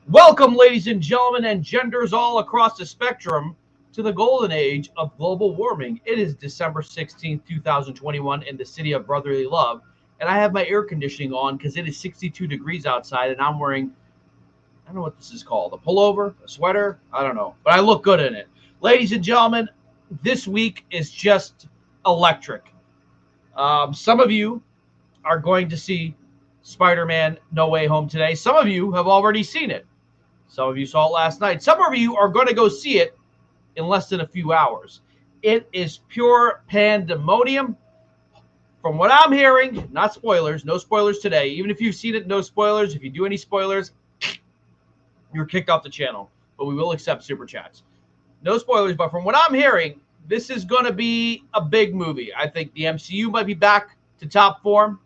Welcome, ladies and gentlemen, and genders all across the spectrum, to the golden age of global warming. It is December 16th, 2021, in the city of brotherly love, and I have my air conditioning on because it is 62 degrees outside, and I'm wearing, I don't know what this is called, a pullover, a sweater, I don't know, but I look good in it. Ladies and gentlemen, this week is just electric. Some of you are going to see Spider-Man No Way Home today. Some of you have already seen it. Some of you saw it last night. Some of you are going to go see it in less than a few hours. It is pure pandemonium. From what I'm hearing, not spoilers, no spoilers today. Even if you've seen it, no spoilers. If you do any spoilers, you're kicked off the channel. But we will accept super chats. No spoilers, but from what I'm hearing, this is going to be a big movie. I think the MCU might be back to top form.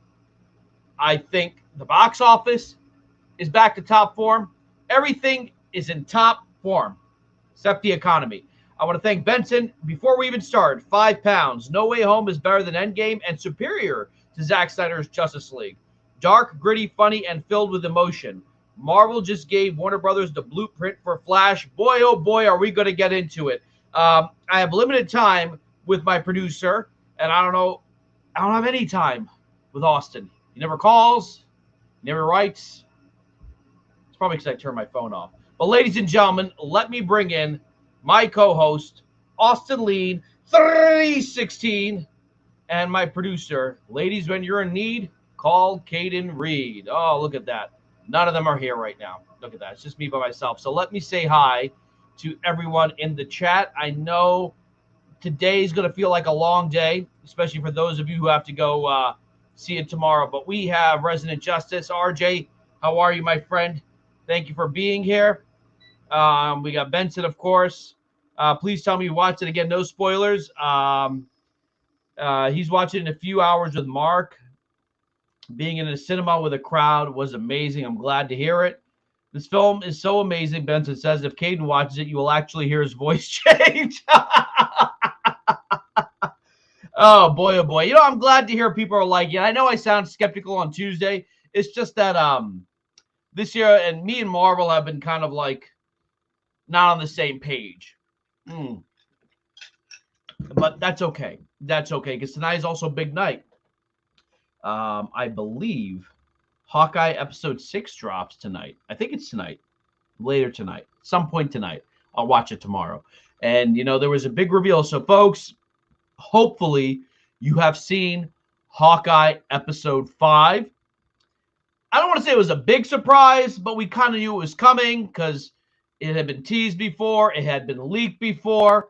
I think the box office is back to top form. Everything is in top form, except the economy. I want to thank Benson. Before we even start, £5. No Way Home is better than Endgame and superior to Zack Snyder's Justice League. Dark, gritty, funny, and filled with emotion. Marvel just gave Warner Brothers the blueprint for Flash. Boy, oh boy, are we going to get into it. I have limited time with my producer, and I don't have any time with Austin. He never calls, he never writes. It's probably because I turned my phone off. But ladies and gentlemen, let me bring in my co-host, Austin Lean, 316, and my producer. Ladies, when you're in need, call Caden Reed. Oh, look at that. None of them are here right now. Look at that. It's just me by myself. So let me say hi to everyone in the chat. I know today's going to feel like a long day, especially for those of you who have to go see it tomorrow. But we have Resident Justice. RJ, how are you, my friend? Thank you for being here. We got Benson, of course. Please tell me you watched it again. No spoilers. He's watching in a few hours with Mark. Being in a cinema with a crowd was amazing. I'm glad to hear it. This film is so amazing, Benson says. If Caden watches it, you will actually hear his voice change. Oh, boy, oh, boy. You know, I'm glad to hear people are liking it. I know I sound skeptical on Tuesday. It's just that this year, and me and Marvel have been kind of like not on the same page. But that's okay. That's okay, because tonight is also a big night. I believe Hawkeye episode 6 drops tonight. I think it's tonight. Later tonight. Some point tonight. I'll watch it tomorrow. And, you know, there was a big reveal. So, folks, hopefully you have seen Hawkeye episode 5. I don't want to say it was a big surprise, but we kind of knew it was coming because it had been teased before. It had been leaked before.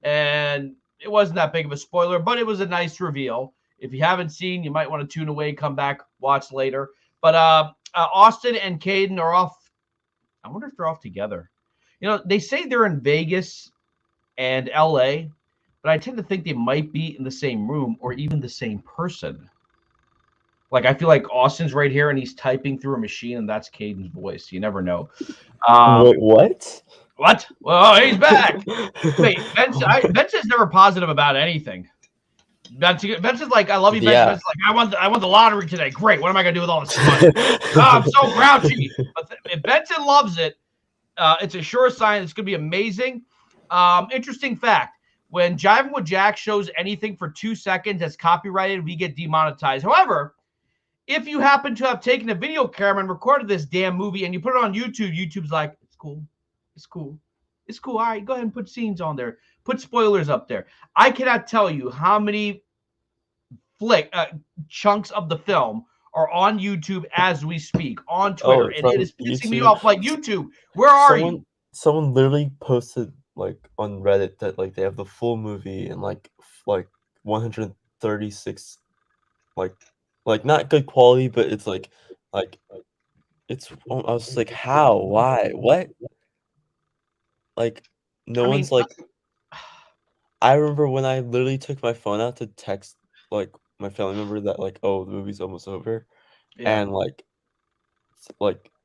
And it wasn't that big of a spoiler, but it was a nice reveal. If you haven't seen, you might want to tune away, come back, watch later. But Austin and Caden are off. I wonder if they're off together. You know, they say they're in Vegas and LA, but I tend to think they might be in the same room or even the same person. Like, I feel like Austin's right here and he's typing through a machine, and that's Caden's voice. You never know. Wait, what? What? Well, he's back. Wait, Benson's never positive about anything. Benson's like, I love you, Benson. Yeah. Benson's like, I won the lottery today. Great. What am I going to do with all this money? I'm so grouchy. But if Benson loves it, it's a sure sign it's going to be amazing. Interesting fact. When Jivin with Jack shows anything for 2 seconds that's copyrighted, we get demonetized. However, if you happen to have taken a video camera and recorded this damn movie and you put it on YouTube, YouTube's like, it's cool. It's cool. It's cool. All right, go ahead and put scenes on there. Put spoilers up there. I cannot tell you how many chunks of the film are on YouTube as we speak, on Twitter, and it is pissing me off. Like, YouTube, where are you? Someone literally posted like on Reddit that like they have the full movie and like 136 like not good quality, but it's like it's. I was just like, how? Why? What? Like, one's like. I remember when I literally took my phone out to text like my family member that like, oh, the movie's almost over, and like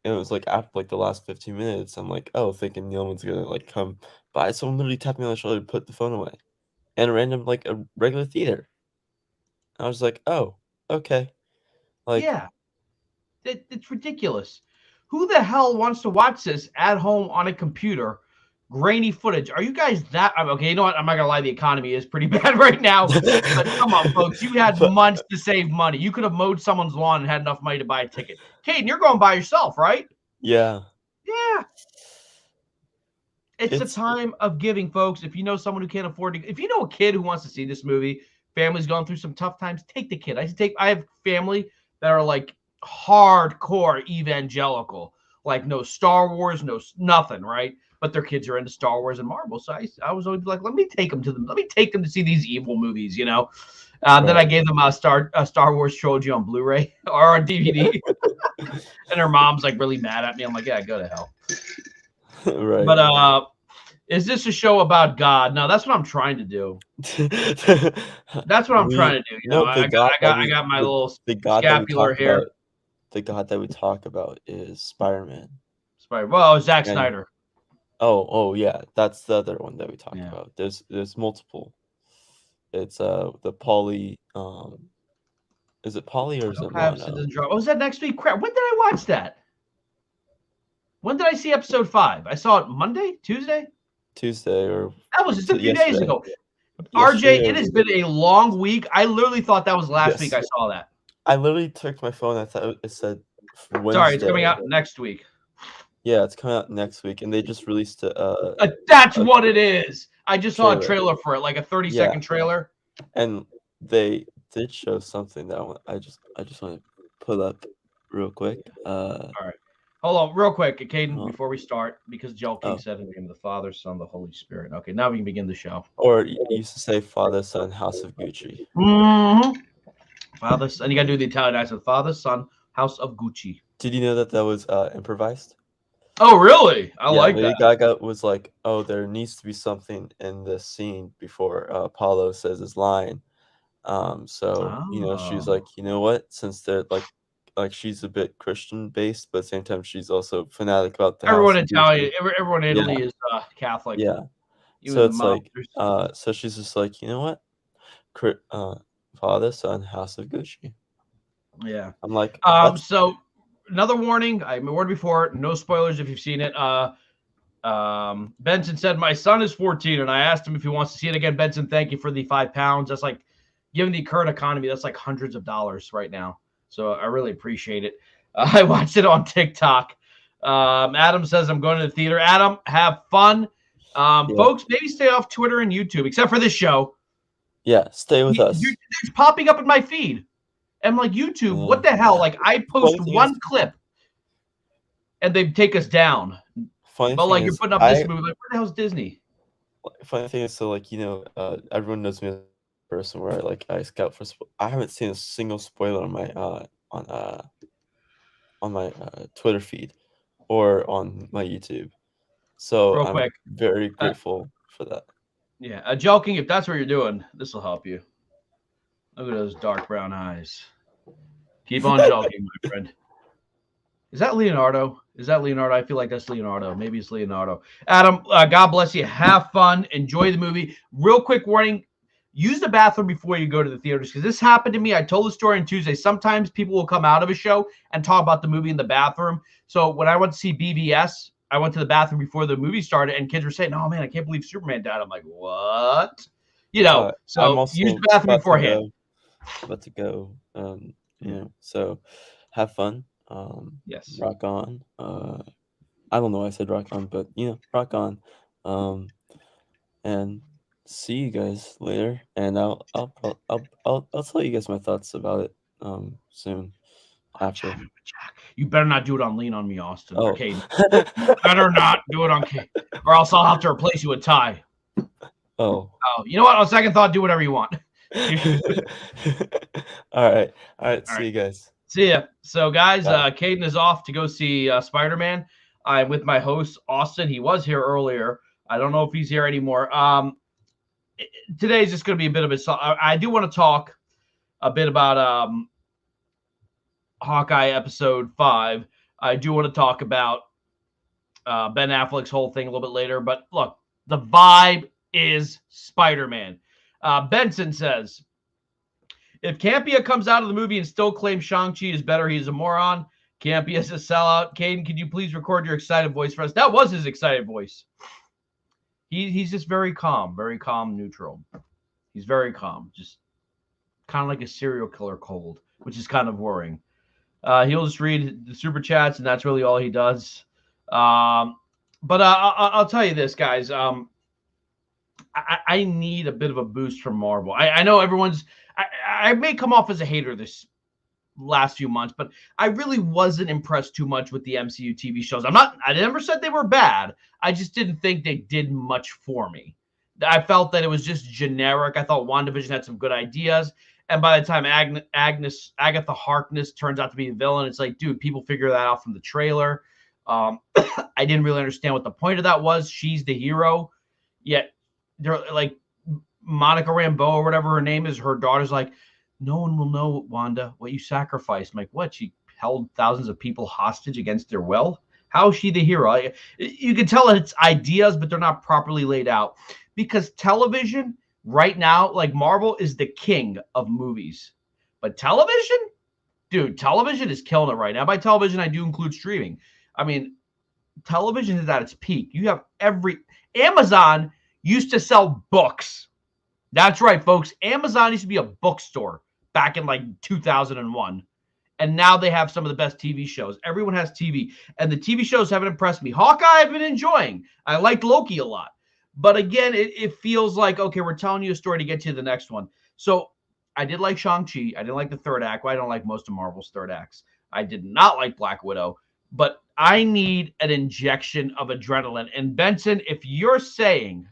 it was like after like the last 15 minutes, I'm like, oh, thinking no one's gonna like come by. Someone literally tapped me on the shoulder to put the phone away, and a random like a regular theater. I was like, oh, okay, like yeah, it's ridiculous. Who the hell wants to watch this at home on a computer? Grainy footage. Are you guys that okay? You know what? I'm not gonna lie. The economy is pretty bad right now. But come on, folks. You had months to save money. You could have mowed someone's lawn and had enough money to buy a ticket. Caden, you're going by yourself, right? Yeah. Yeah. It's a time of giving, folks. If you know someone who can't afford to, if you know a kid who wants to see this movie, family's going through some tough times, take the kid. I have family that are like hardcore evangelical, like no Star Wars, no nothing, right? But their kids are into Star Wars and Marvel. So I was always like, let me take them to see these evil movies, you know. Right. Then I gave them a Star Wars trilogy on Blu-ray or on DVD. And her mom's like really mad at me. I'm like, yeah, go to hell. Right. But is this a show about God? No, that's what I'm trying to do. That's what I'm trying to do. You know, I got my little scapular here. The God that we talk about is Spider-Man. Well, Zack Snyder. Oh yeah, that's the other one that we talked about. There's multiple. It's the Poly. Is it Poly or is it Mono? Oh, is that next week? Crap! When did I watch that? When did I see episode 5? I saw it Monday, Tuesday. Or that was just a few days ago. RJ, it has been a long week. I literally thought that was last week. I saw that. I literally checked my phone. I thought it said Wednesday. Sorry, it's coming out next week. Yeah, it's coming out next week, and they just released that's what it is. I just saw a trailer for it, like a 30-second trailer. And they did show something that I just want to put up real quick. All right. Hold on, real quick, Caden, before we start, because Joel King said in the name of the Father, Son, the Holy Spirit. Okay, now we can begin the show. Or you used to say Father, Son, House of Gucci. Mm-hmm. Father, Son, you got to do the Italian accent. Father, Son, House of Gucci. Did you know that was improvised? Oh, really? I like that. Lady Gaga was like, oh, there needs to be something in this scene before Apollo says his line. You know, she's like, you know what? Since they're like she's a bit Christian based, but at the same time she's also fanatic about the everyone Italian, everyone in Italy is Catholic. Yeah. So it's like so she's just like, you know what? Father, Son, House of Gucci. Yeah. I'm like so another warning. I warned before, no spoilers if you've seen it. Benson said my son is 14 and I asked him if he wants to see it again. Benson, thank you for the £5. That's like, given the current economy, that's like hundreds of dollars right now. So I really appreciate it. I watched it on TikTok. Adam says I'm going to the theater. Adam, have fun. Folks, maybe stay off Twitter and YouTube, except for this show. Yeah, stay with us. It's popping up in my feed. I'm like, YouTube, what the hell? Like, I post one clip, and they take us down. But like, you're putting up this movie. Like, where the hell's Disney? Funny thing is, so like, you know, everyone knows me as a person where I scout for. I haven't seen a single spoiler on my Twitter feed or on my YouTube. So I'm very grateful for that. Yeah, joking. If that's what you're doing, this will help you. Look at those dark brown eyes. Keep on joking, my friend. Is that Leonardo? I feel like that's Leonardo. Maybe it's Leonardo. Adam, God bless you. Have fun. Enjoy the movie. Real quick warning. Use the bathroom before you go to the theaters, because this happened to me. I told the story on Tuesday. Sometimes people will come out of a show and talk about the movie in the bathroom. So when I went to see BVS, I went to the bathroom before the movie started, and kids were saying, oh, man, I can't believe Superman died. I'm like, what? You know, so use the bathroom beforehand. About to go, you know, so have fun. Yes. Rock on. I don't know why I said rock on, but, you know, rock on. And see you guys later, and I'll tell you guys my thoughts about it soon. After. You better not do it on Lean on Me, Austin. Oh. Okay. You better not do it on Kate, or else I'll have to replace you with Ty. Oh, you know what? On second thought, do whatever you want. All right. See you guys. See ya. So, guys, Caden is off to go see Spider-Man. I'm with my host, Austin. He was here earlier. I don't know if he's here anymore. Today is just going to be a bit of I do want to talk a bit about Hawkeye episode 5. I do want to talk about Ben Affleck's whole thing a little bit later. But look, the vibe is Spider-Man. Benson says, if Campia comes out of the movie and still claims Shang-Chi is better, he's a moron. Campy as a sellout. Caden, could you please record your excited voice for us? That was his excited voice. He's just very calm, neutral. He's very calm, just kind of like a serial killer cold, which is kind of worrying. He'll just read the super chats, and that's really all he does. But I'll tell you this, guys. I need a bit of a boost from Marvel. I know everyone's. I may come off as a hater this last few months, but I really wasn't impressed too much with the MCU TV shows. I never said they were bad. I just didn't think they did much for me. I felt that it was just generic. I thought WandaVision had some good ideas. And by the time Agatha Harkness turns out to be the villain, it's like, dude, people figure that out from the trailer. I didn't really understand what the point of that was. She's the hero. Yet, they're like, Monica Rambeau or whatever her name is, her daughter's like, no one will know, Wanda, what you sacrificed. I'm like, what? She held thousands of people hostage against their will? How is she the hero? You can tell it's ideas, but they're not properly laid out. Because television right now, like Marvel, is the king of movies. But television? Dude, television is killing it right now. By television, I do include streaming. I mean, television is at its peak. You have Amazon used to sell books. That's right, folks. Amazon used to be a bookstore back in like 2001. And now they have some of the best TV shows. Everyone has TV. And the TV shows haven't impressed me. Hawkeye I've been enjoying. I liked Loki a lot. But again, it feels like, okay, we're telling you a story to get to the next one. So I did like Shang-Chi. I didn't like the third act. Well, I don't like most of Marvel's third acts. I did not like Black Widow. But I need an injection of adrenaline. And Benson, if you're saying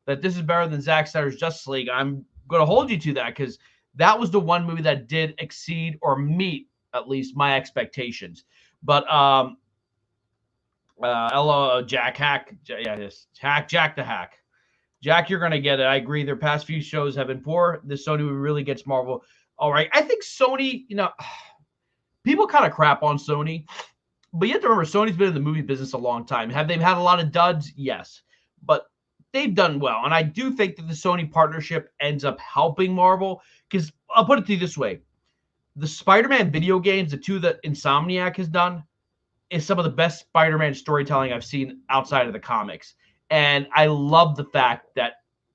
that this is better than Zack Snyder's Justice League, I'm going to hold you to that, because that was the one movie that did exceed or meet at least my expectations. But hello, Jack Hack. Yeah, yes, Jack the Hack. Jack, you're going to get it. I agree. Their past few shows have been poor. This Sony really gets Marvel. All right. I think Sony, people kind of crap on Sony, but you have to remember, Sony's been in the movie business a long time. Have they had a lot of duds? Yes. But they've done well. And I do think that the Sony partnership ends up helping Marvel, because I'll put it to you this way. The Spider-Man video games, the two that Insomniac has done, is some of the best Spider-Man storytelling I've seen outside of the comics. And I love the fact that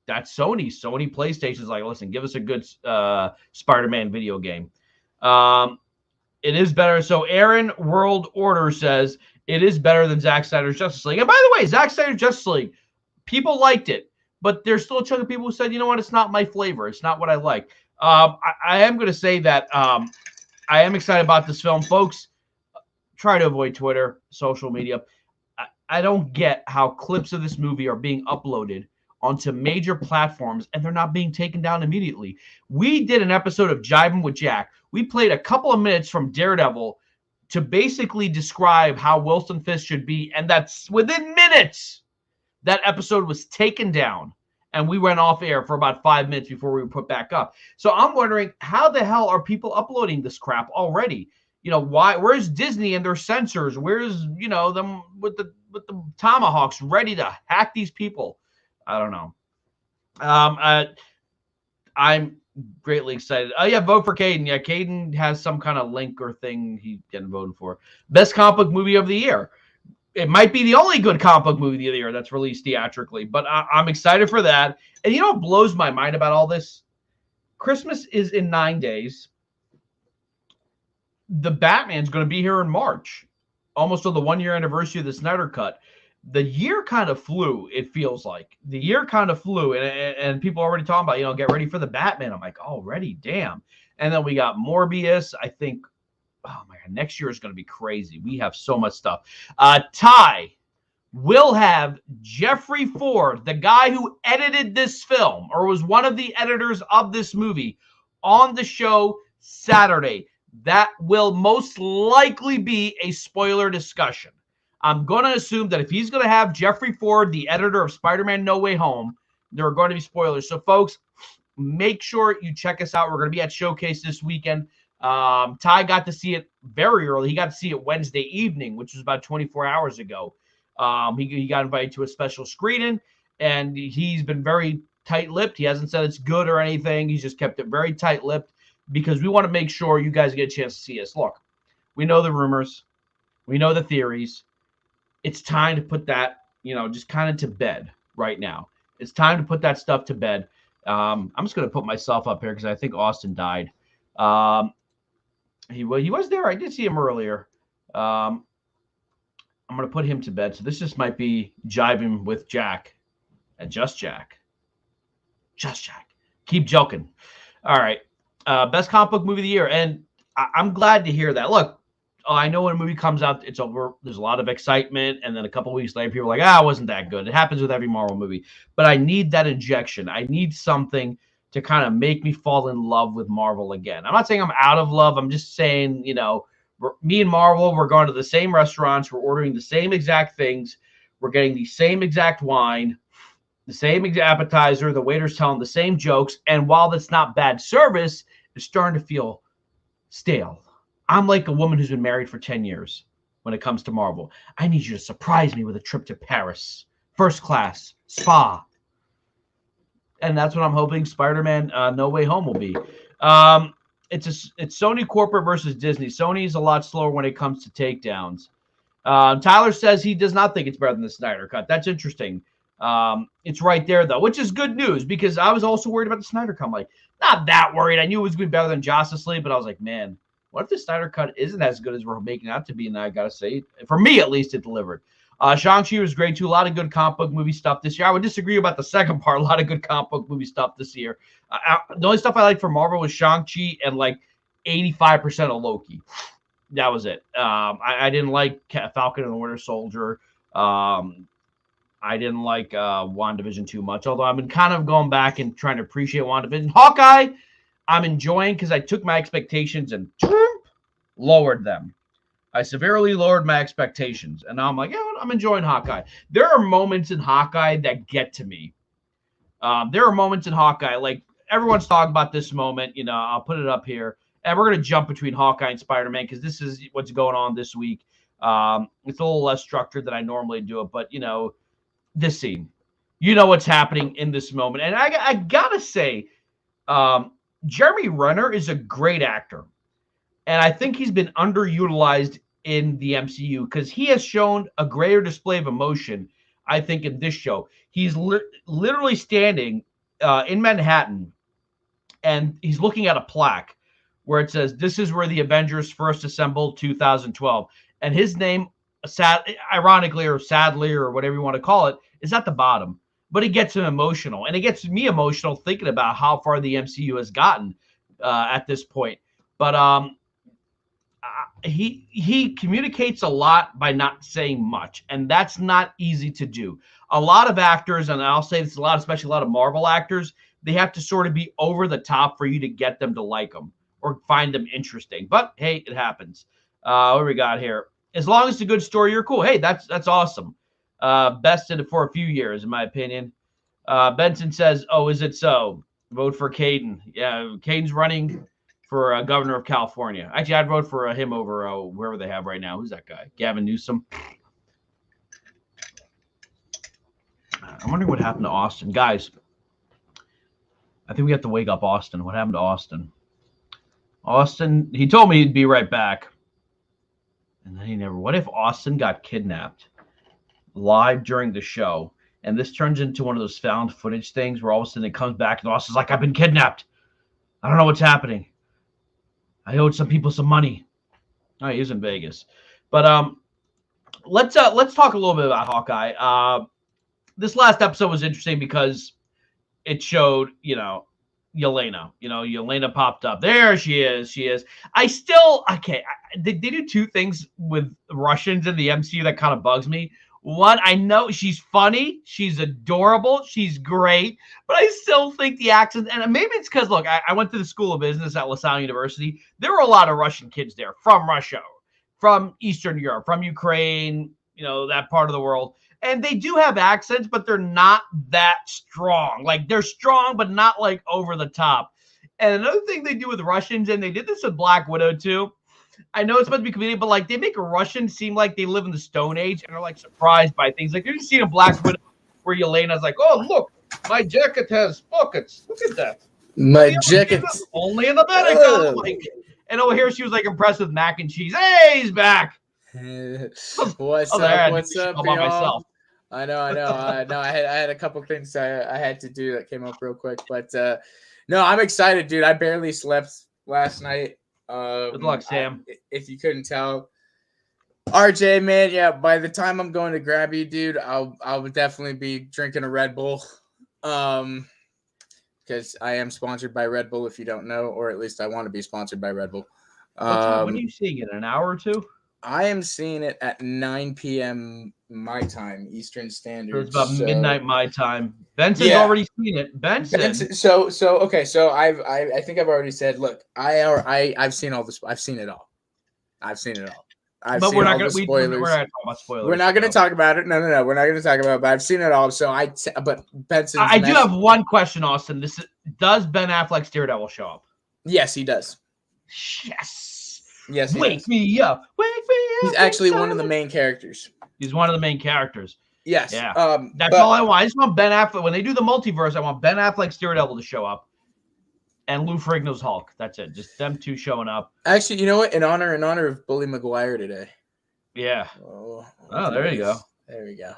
Sony PlayStation is like, listen, give us a good Spider-Man video game. It is better. So Aaron World Order says it is better than Zack Snyder's Justice League. And by the way, Zack Snyder's Justice League, people liked it, but there's still a chunk of people who said, you know what, it's not my flavor. It's not what I like. I am going to say that I am excited about this film. Folks, try to avoid Twitter, social media. I don't get how clips of this movie are being uploaded onto major platforms and they're not being taken down immediately. We did an episode of JIVIN with Jack. We played a couple of minutes from Daredevil to basically describe how Wilson Fisk should be, and that's within minutes. That episode was taken down, and we went off air for about 5 minutes before we were put back up. So I'm wondering, how the hell are people uploading this crap already? Why? Where's Disney and their censors? Where's, them with the tomahawks ready to hack these people? I don't know. I'm greatly excited. Oh, yeah, vote for Caden. Yeah, Caden has some kind of link or thing he's getting voted for. Best comic book movie of the year. It might be the only good comic book movie of the year that's released theatrically, but I'm excited for that. And you know what blows my mind about all this? Christmas is in 9 days. The Batman's going to be here in March, almost on the 1 year anniversary of the Snyder Cut. The year kind of flew, it feels like. The year kind of flew, and people are already talking about, get ready for the Batman. I'm like, already, damn. And then we got Morbius. I think, oh my God, next year is going to be crazy. We have so much stuff. Ty will have Jeffrey Ford, the guy who edited this film or was one of the editors of this movie, on the show Saturday. That will most likely be a spoiler discussion. I'm going to assume that if he's going to have Jeffrey Ford, the editor of Spider-Man No Way Home, there are going to be spoilers. So, folks, make sure you check us out. We're going to be at Showcase this weekend. Ty got to see it very early. He got to see it Wednesday evening, which was about 24 hours ago. He got invited to a special screening, and he's been very tight-lipped. He hasn't said it's good or anything. He's just kept it very tight-lipped, because we want to make sure you guys get a chance to see us. Look, We know the rumors. We know the theories. It's time to put that, just kind of to bed right now. It's time to put that stuff to bed. I'm just going to put myself up here because I think Austin died. He was there. I did see him earlier. I'm going to put him to bed. So this just might be jiving with Jack and just Jack. Just Jack. Keep joking. All right. Best comic book movie of the year. And I'm glad to hear that. Look, I know when a movie comes out, it's over. There's a lot of excitement. And then a couple weeks later, people are like, it wasn't that good. It happens with every Marvel movie. But I need that injection. I need something to kind of make me fall in love with Marvel again. I'm not saying I'm out of love. I'm just saying, me and Marvel, we're going to the same restaurants. We're ordering the same exact things. We're getting the same exact wine, the same exact appetizer. The waiter's telling the same jokes. And while that's not bad service, it's starting to feel stale. I'm like a woman who's been married for 10 years when it comes to Marvel. I need you to surprise me with a trip to Paris, first class, spa. And that's what I'm hoping SpiderMan No Way Home will be. It's Sony corporate versus Disney. Sony's a lot slower when it comes to takedowns. Tyler says he does not think it's better than the Snyder Cut. That's interesting. It's right there, though, which is good news because I was also worried about the Snyder Cut. I'm like, not that worried. I knew it was going to be better than Justice League, but I was like, man, what if the Snyder Cut isn't as good as we're making it out to be? And I got to say, for me at least, it delivered. Shang-Chi was great, too. A lot of good comic book movie stuff this year. I would disagree about the second part. A lot of good comic book movie stuff this year. The only stuff I liked for Marvel was Shang-Chi and like 85% of Loki. That was it. I didn't like Falcon and the Winter Soldier. I didn't like WandaVision too much, although I've been kind of going back and trying to appreciate WandaVision. Hawkeye, I'm enjoying because I took my expectations and lowered them. I severely lowered my expectations, and now I'm like, I'm enjoying Hawkeye. There are moments in Hawkeye that get to me. There are moments in Hawkeye, like everyone's talking about this moment. I'll put it up here, and we're going to jump between Hawkeye and Spider-Man because this is what's going on this week. It's a little less structured than I normally do it, but, this scene, what's happening in this moment. And I got to say, Jeremy Renner is a great actor, and I think he's been underutilized in the MCU because he has shown a greater display of emotion, I think, in this show. He's literally standing in Manhattan, and he's looking at a plaque where it says, "This is where the Avengers first assembled, 2012." And his name, ironically or sadly or whatever you want to call it, is at the bottom. But it gets him emotional, and it gets me emotional thinking about how far the MCU has gotten at this point. But he communicates a lot by not saying much, and that's not easy to do. A lot of actors, and I'll say this a lot, especially a lot of Marvel actors, they have to sort of be over the top for you to get them to like them or find them interesting. But hey, it happens. What do we got here? As long as it's a good story, you're cool. Hey, that's awesome. Best in it for a few years, in my opinion. Benson says, "Oh, is it so? Vote for Caden." Yeah, Caden's running for governor of California. Actually, I'd vote for him over whoever they have right now. Who's that guy? Gavin Newsom. I'm wondering what happened to Austin. Guys, I think we have to wake up Austin. What happened to Austin? Austin, he told me he'd be right back. And then he never. What if Austin got kidnapped live during the show? And this turns into one of those found footage things where all of a sudden it comes back and Austin's like, I've been kidnapped. I don't know what's happening. I owed some people some money. Oh, he's in Vegas. But let's talk a little bit about Hawkeye. This last episode was interesting because it showed, Elena. Elena popped up. There she is. They do two things with Russians in the MCU that kind of bugs me. One, I know she's funny, she's adorable, she's great, but I still think the accent, and maybe it's because, look, I went to the School of Business at LaSalle University. There were a lot of Russian kids there from Russia, from Eastern Europe, from Ukraine, that part of the world. And they do have accents, but they're not that strong. Like, they're strong, but not, like, over the top. And another thing they do with Russians, and they did this with Black Widow, too. I know it's supposed to be comedic, but, like, they make a Russian seem like they live in the Stone Age and are, like, surprised by things. Like, you've seen a Black Widow where Yelena's like, oh, look, my jacket has pockets. Look at that. My jacket. Only in America. Like, And over here, she was like impressed with mac and cheese. Hey, he's back. What's up? What's up, y'all? Myself. I know. No, I had a couple things I had to do that came up real quick, but no, I'm excited, dude. I barely slept last night. Good luck, Sam. If you couldn't tell, RJ, man, yeah. By the time I'm going to grab you, dude, I'll definitely be drinking a Red Bull, because I am sponsored by Red Bull. If you don't know, or at least I want to be sponsored by Red Bull. When are you seeing it? An hour or two? I am seeing it at 9 p.m. my time, Eastern Standard. So it's about midnight my time. Benson's already seen it. Benson. So okay. So I think I've already said. Look, I've seen all this. I've seen it all. But we're not going to talk about spoilers. We're not going to talk about it. No. We're not going to talk about it. But I've seen it all. So but Benson. I do have one question, Austin. Does Ben Affleck's Daredevil show up? Yes, he does. Yes. Wake me up. He's actually one of the main characters. He's one of the main characters. Yes. Yeah. That's all I want. I just want Ben Affleck. When they do the multiverse, I want Ben Affleck's Daredevil to show up. And Lou Ferrigno's Hulk. That's it. Just them two showing up. Actually, you know what? In honor of Bully Maguire today. Yeah. Oh, there you go. There we go.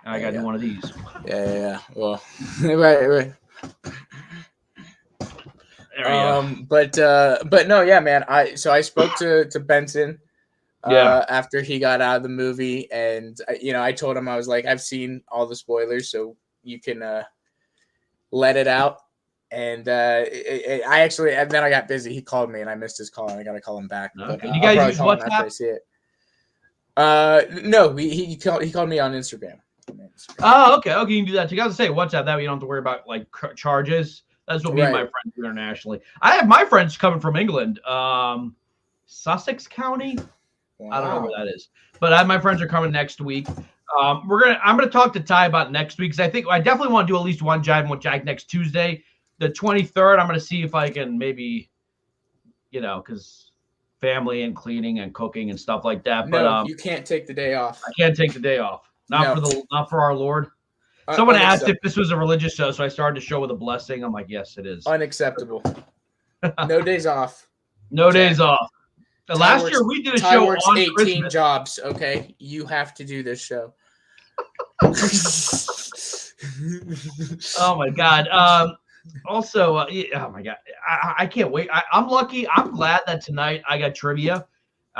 I got to do one of these. Yeah. Well, right. But no, yeah, man. I spoke to Benson after he got out of the movie, and I told him, I was like, I've seen all the spoilers, so you can let it out. And then I got busy. He called me and I missed his call, and I got to call him back. Okay. But, you guys use WhatsApp? After I see it. No, he called me on Instagram. Oh, okay. You can do that. You got to say WhatsApp. That way you don't have to worry about like charges. That's what me and my friends do internationally. I have my friends coming from England, Sussex County. Wow. I don't know where that is, but my friends are coming next week. I'm gonna talk to Ty about next week, because I definitely want to do at least one Jivin with Jack next Tuesday, the 23rd. I'm gonna see if I can maybe, because family and cleaning and cooking and stuff like that. No, but you can't take the day off. I can't take the day off. Not for our Lord. Someone asked if this was a religious show, so I started the show with a blessing. I'm like, yes, it is. Unacceptable. No days off. No days off. Last year we did a show on 18 Christmas. Jobs. Okay, you have to do this show. Oh my God. Also, oh my God, I can't wait. I'm lucky. I'm glad that tonight I got trivia.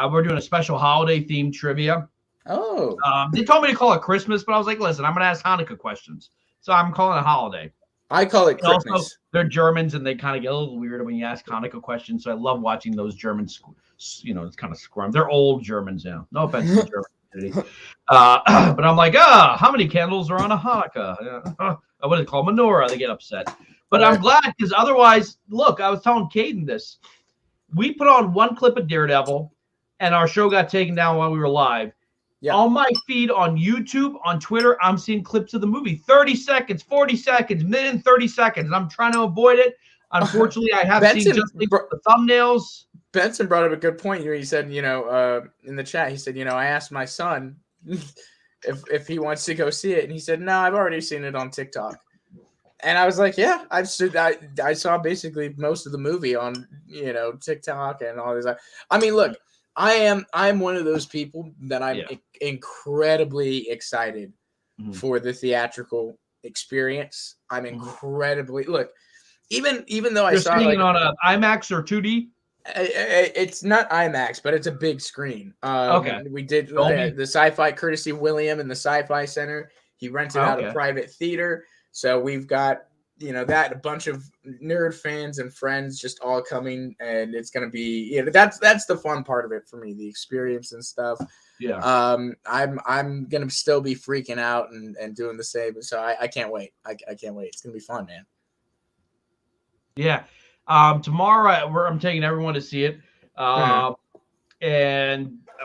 We're doing a special holiday themed trivia. Oh. They told me to call it Christmas, but I was like, listen, I'm gonna ask Hanukkah questions, so I'm calling it holiday. I call it Christmas. Also, they're Germans, and they kind of get a little weird when you ask Hanukkah questions. So I love watching those Germans. It's kind of scrum. They're old Germans now. No offense to the German community. But I'm like, how many candles are on a Hanukkah? What is it called? Menorah. They get upset. But I'm glad, because otherwise, look, I was telling Caden this. We put on one clip of Daredevil, and our show got taken down while we were live. Yeah. On my feed on YouTube, on Twitter, I'm seeing clips of the movie. 30 seconds, 40 seconds, minute 30 seconds. And I'm trying to avoid it. Unfortunately, I have seen just the thumbnails. Benson brought up a good point here. He said, in the chat, he said, I asked my son if he wants to go see it. And he said, no, I've already seen it on TikTok. And I was like, yeah, I saw basically most of the movie on, TikTok and all this. I mean, look, I'm one of those people that I'm incredibly excited for the theatrical experience. I'm incredibly even though I saw it on a IMAX or 2D. It's not IMAX, but it's a big screen. Okay, we did the Sci-Fi, courtesy William in the Sci-Fi Center. He rented out a private theater, so we've got that a bunch of nerd fans and friends just all coming, and it's gonna be that's the fun part of it for me, the experience and stuff. Yeah. I'm gonna still be freaking out and doing the same, so I can't wait. I can't wait. It's gonna be fun, man. Yeah. Tomorrow I'm taking everyone to see it, and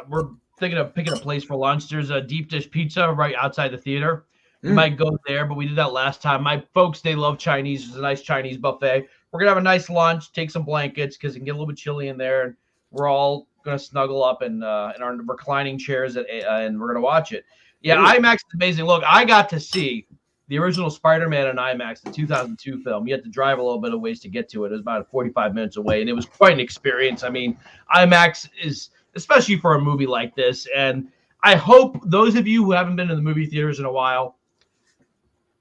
we're thinking of picking a place for lunch. There's a deep dish pizza right outside the theater. We might go there, but we did that last time. My folks, they love Chinese. It's a nice Chinese buffet. We're going to have a nice lunch, take some blankets because it can get a little bit chilly in there. And we're all going to snuggle up in our reclining chairs and we're going to watch it. Yeah, IMAX is amazing. Look, I got to see the original SpiderMan in IMAX, the 2002 film. You had to drive a little bit of ways to get to it. It was about 45 minutes away, and it was quite an experience. I mean, IMAX is, especially for a movie like this, and I hope those of you who haven't been in the movie theaters in a while,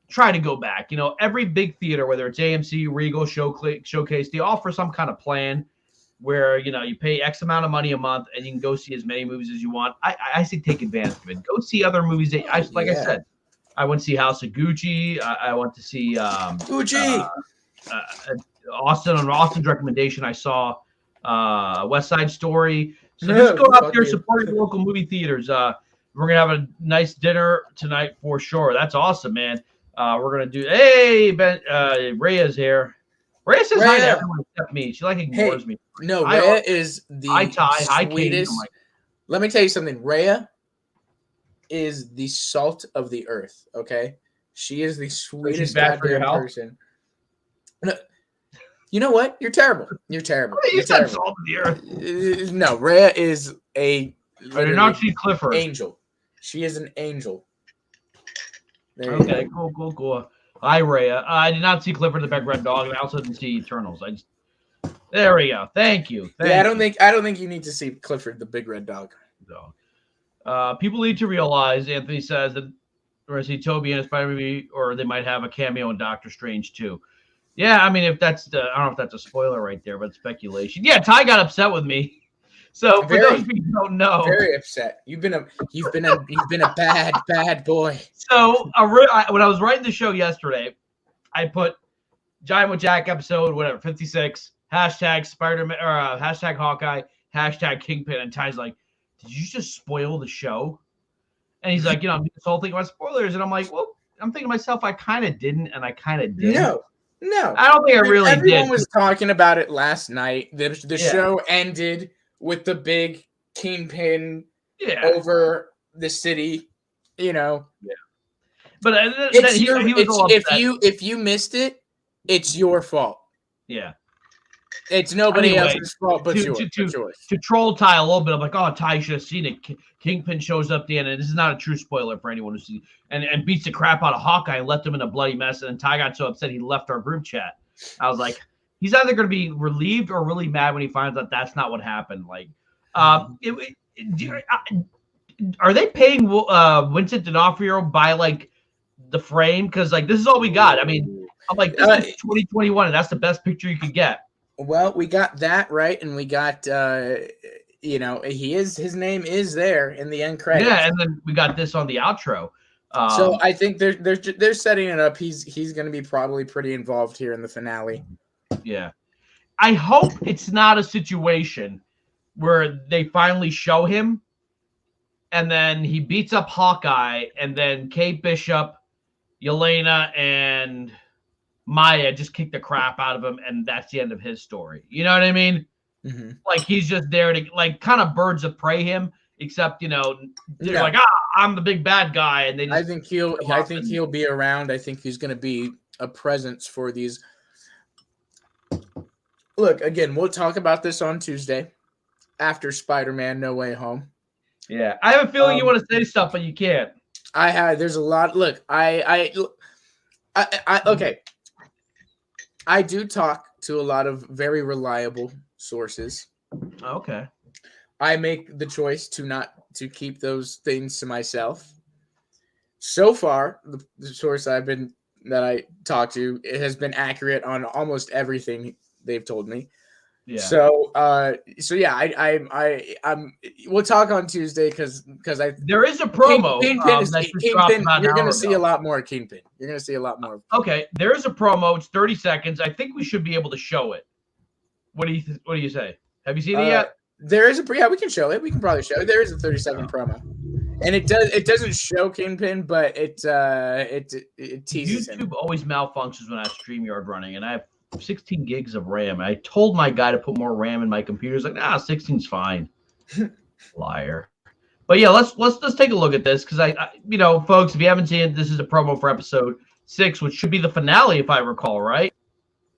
try to go back. You know, every big theater, whether it's AMC, Regal, Showcase, they offer some kind of plan where, you know, you pay X amount of money a month and you can go see as many movies as you want. I say take advantage of it. Go see other movies. I said, I went to see House of Gucci. I went to see Gucci. Austin's recommendation. I saw West Side Story. So just go out there, support your local movie theaters. We're gonna have a nice dinner tonight for sure. That's awesome, man. We're gonna do. Hey, Ben, Rhea's here. Rhea says hi to everyone except me. She like ignores me. No, Rhea is the sweetest. Like, let me tell you something. Rhea is the salt of the earth. Okay, she is the sweetest goddamn person. No, you know what? You're terrible. You're terrible. You said salt of the earth. No, Rhea is a. I did not see Clifford. Angel. She is an angel. Okay, cool. Hi, Rhea. I did not see Clifford the Big Red Dog, and I also didn't see Eternals. There we go. Thank you. I don't think you need to see Clifford the Big Red Dog. No. People need to realize, Anthony says, that we're going to see Toby in a Spider movie, or they might have a cameo in Doctor Strange too. Yeah, I mean, if that's I don't know if that's a spoiler right there, but it's speculation. Yeah, Ty got upset with me. So for those of you who don't know, very upset. You've been a bad boy. So when I was writing the show yesterday, I put Giant with Jack episode 56 hashtag SpiderMan or hashtag Hawkeye hashtag Kingpin, and Ty's like, "Did you just spoil the show?" And he's like, "You know, this whole thing about spoilers," and I'm like, "Well, I'm thinking to myself, I kind of didn't, and I kind of did." No, I don't think I really did. Everyone was talking about it last night. The show ended with the big Kingpin over the city, you know. Yeah. But if you missed it, it's your fault. Yeah. It's nobody else's fault but yours. To troll Ty a little bit, I'm like, oh, Ty should have seen it. Kingpin shows up at the end, and this is not a true spoiler for anyone who sees and beats the crap out of Hawkeye and left him in a bloody mess. And Ty got so upset he left our group chat. I was like, he's either going to be relieved or really mad when he finds out that's not what happened. Like, are they paying Vincent D'Onofrio by like the frame? Because like this is all we got. I mean, I'm like, this is 2021, and that's the best picture you could get. Well, we got that right, and we got his name is there in the end credits. Yeah, and then we got this on the outro. So I think they're setting it up. He's going to be probably pretty involved here in the finale. Yeah, I hope it's not a situation where they finally show him, and then he beats up Hawkeye, and then Kate Bishop, Elena, and Maya just kick the crap out of him, and that's the end of his story. You know what I mean? Mm-hmm. Like he's just there to like kind of birds of prey him, except they're like, I'm the big bad guy, and they. I think he'll be around. I think he's going to be a presence for these. Look, again, we'll talk about this on Tuesday after Spider-Man: No Way Home. Yeah, I have a feeling you want to say stuff, but you can't. There's a lot. Look, okay. I do talk to a lot of very reliable sources. Okay. I make the choice to keep those things to myself. So far, the source that I talked to, it has been accurate on almost everything they've told me. Yeah. So we'll talk on Tuesday because there is a promo. Kingpin, you're going to see a lot more Kingpin. You're going to see a lot more. Okay, there is a promo. It's 30 seconds. I think we should be able to show it. What do you say? Have you seen it yet? There is we can show it. We can probably show it. There is a 30-second promo, and it doesn't show Kingpin, but it teases YouTube him. Always malfunctions when I have StreamYard running, and I have 16 gigs of RAM. I told my guy to put more RAM in my computer. He's like, 16's fine. Liar. But yeah, let's take a look at this because I folks, if you haven't seen it, this is a promo for episode 6, which should be the finale if I recall, right?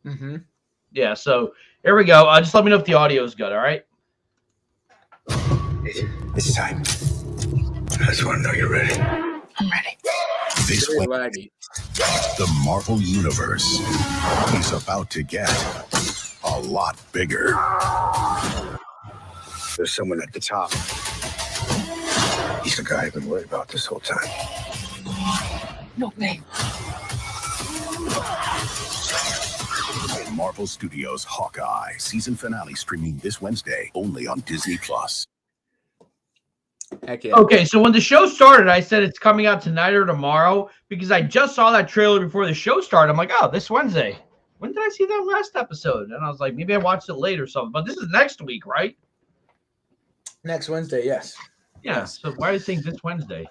Mm-hmm. Yeah. So here we go. Just let me know if the audio is good. All right. It's time. I just want to know you're ready. I'm ready. This Very way, laggy. the Marvel Universe is about to get a lot bigger. There's someone at the top. He's the guy I've been worried about this whole time. No way. Marvel Studios' Hawkeye season finale streaming this Wednesday only on Disney+. Heck yeah. Okay, so when the show started, I said it's coming out tonight or tomorrow because I just saw that trailer before the show started. I'm like, oh, this Wednesday. When did I see that last episode? And I was like, maybe I watched it late or something. But this is next week, right? Next Wednesday, yes. Yeah. So why are you saying this Wednesday?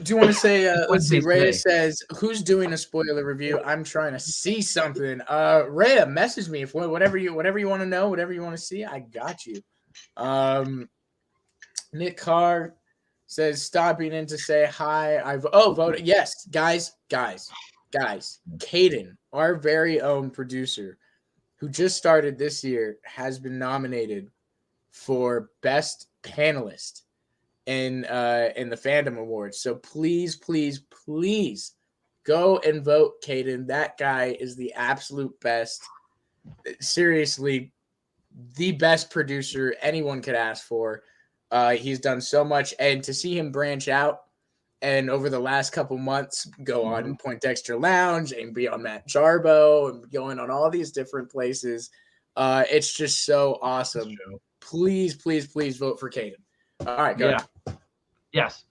Do you want to say, let's see, Wednesday's Rhea today. says, who's doing a spoiler review? I'm trying to see something. Rhea, message me if whatever you want to know, whatever you want to see, I got you. Nick Carr says, stopping in to say hi. Voted. Yes, guys. Caden, our very own producer, who just started this year, has been nominated for Best Panelist in the Fandom Awards. So please go and vote Caden. That guy is the absolute best. Seriously, the best producer anyone could ask for. He's done so much, and to see him branch out and over the last couple months go on Poindexter Lounge and be on Matt Jarbo and going on all these different places, it's just so awesome. Please vote for Caden. All right, go ahead. Yes,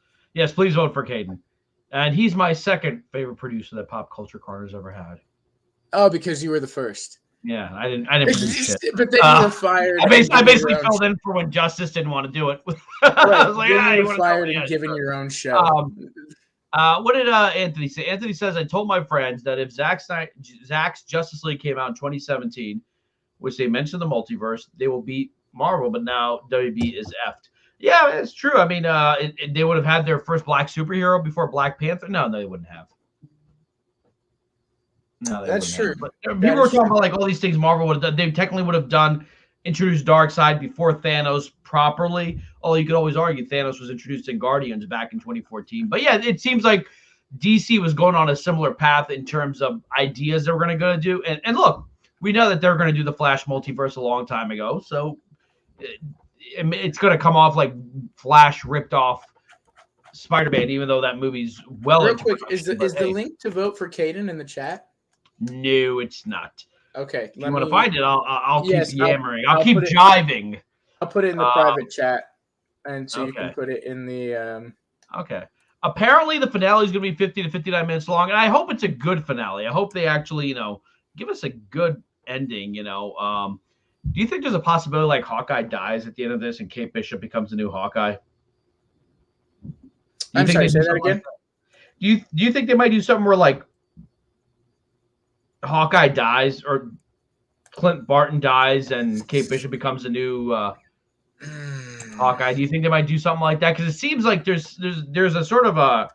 please vote for Caden. And he's my second favorite producer that Pop Culture Corner's ever had. Oh, because you were the first. Yeah, I didn't produce shit. But then you were fired. I basically filled in for when Justice didn't want to do it. I was like, you you were fired and given your own show. What did Anthony say? Anthony says, I told my friends that if Zack's Justice League came out in 2017, which they mentioned the multiverse, they will beat Marvel, but now WB is effed. Yeah, it's true. I mean, they would have had their first black superhero before Black Panther. No, they wouldn't have. No, that's true. But people were talking about like all these things Marvel would have done. They technically would have introduced Darkseid before Thanos properly. Although you could always argue Thanos was introduced in Guardians back in 2014. But yeah, it seems like DC was going on a similar path in terms of ideas they were going to go do. And look, we know that they're going to do the Flash multiverse a long time ago. So it's going to come off like Flash ripped off SpiderMan, even though that movie's well. Real quick, is the link to vote for Caden in the chat? No, it's not. Okay. If you want to find it, I'll keep yammering. I'll keep put jiving. I'll put it in the private chat, and so you okay. can put it in the. Okay. Apparently, the finale is going to be 50 to 59 minutes long, and I hope it's a good finale. I hope they actually, give us a good ending. Do you think there's a possibility like Hawkeye dies at the end of this and Kate Bishop becomes the new Hawkeye? I'm sorry, say that again. Do you think they might do something where like Hawkeye dies or Clint Barton dies and Kate Bishop becomes a new Hawkeye? Do you think they might do something like that? Because it seems like there's a sort of a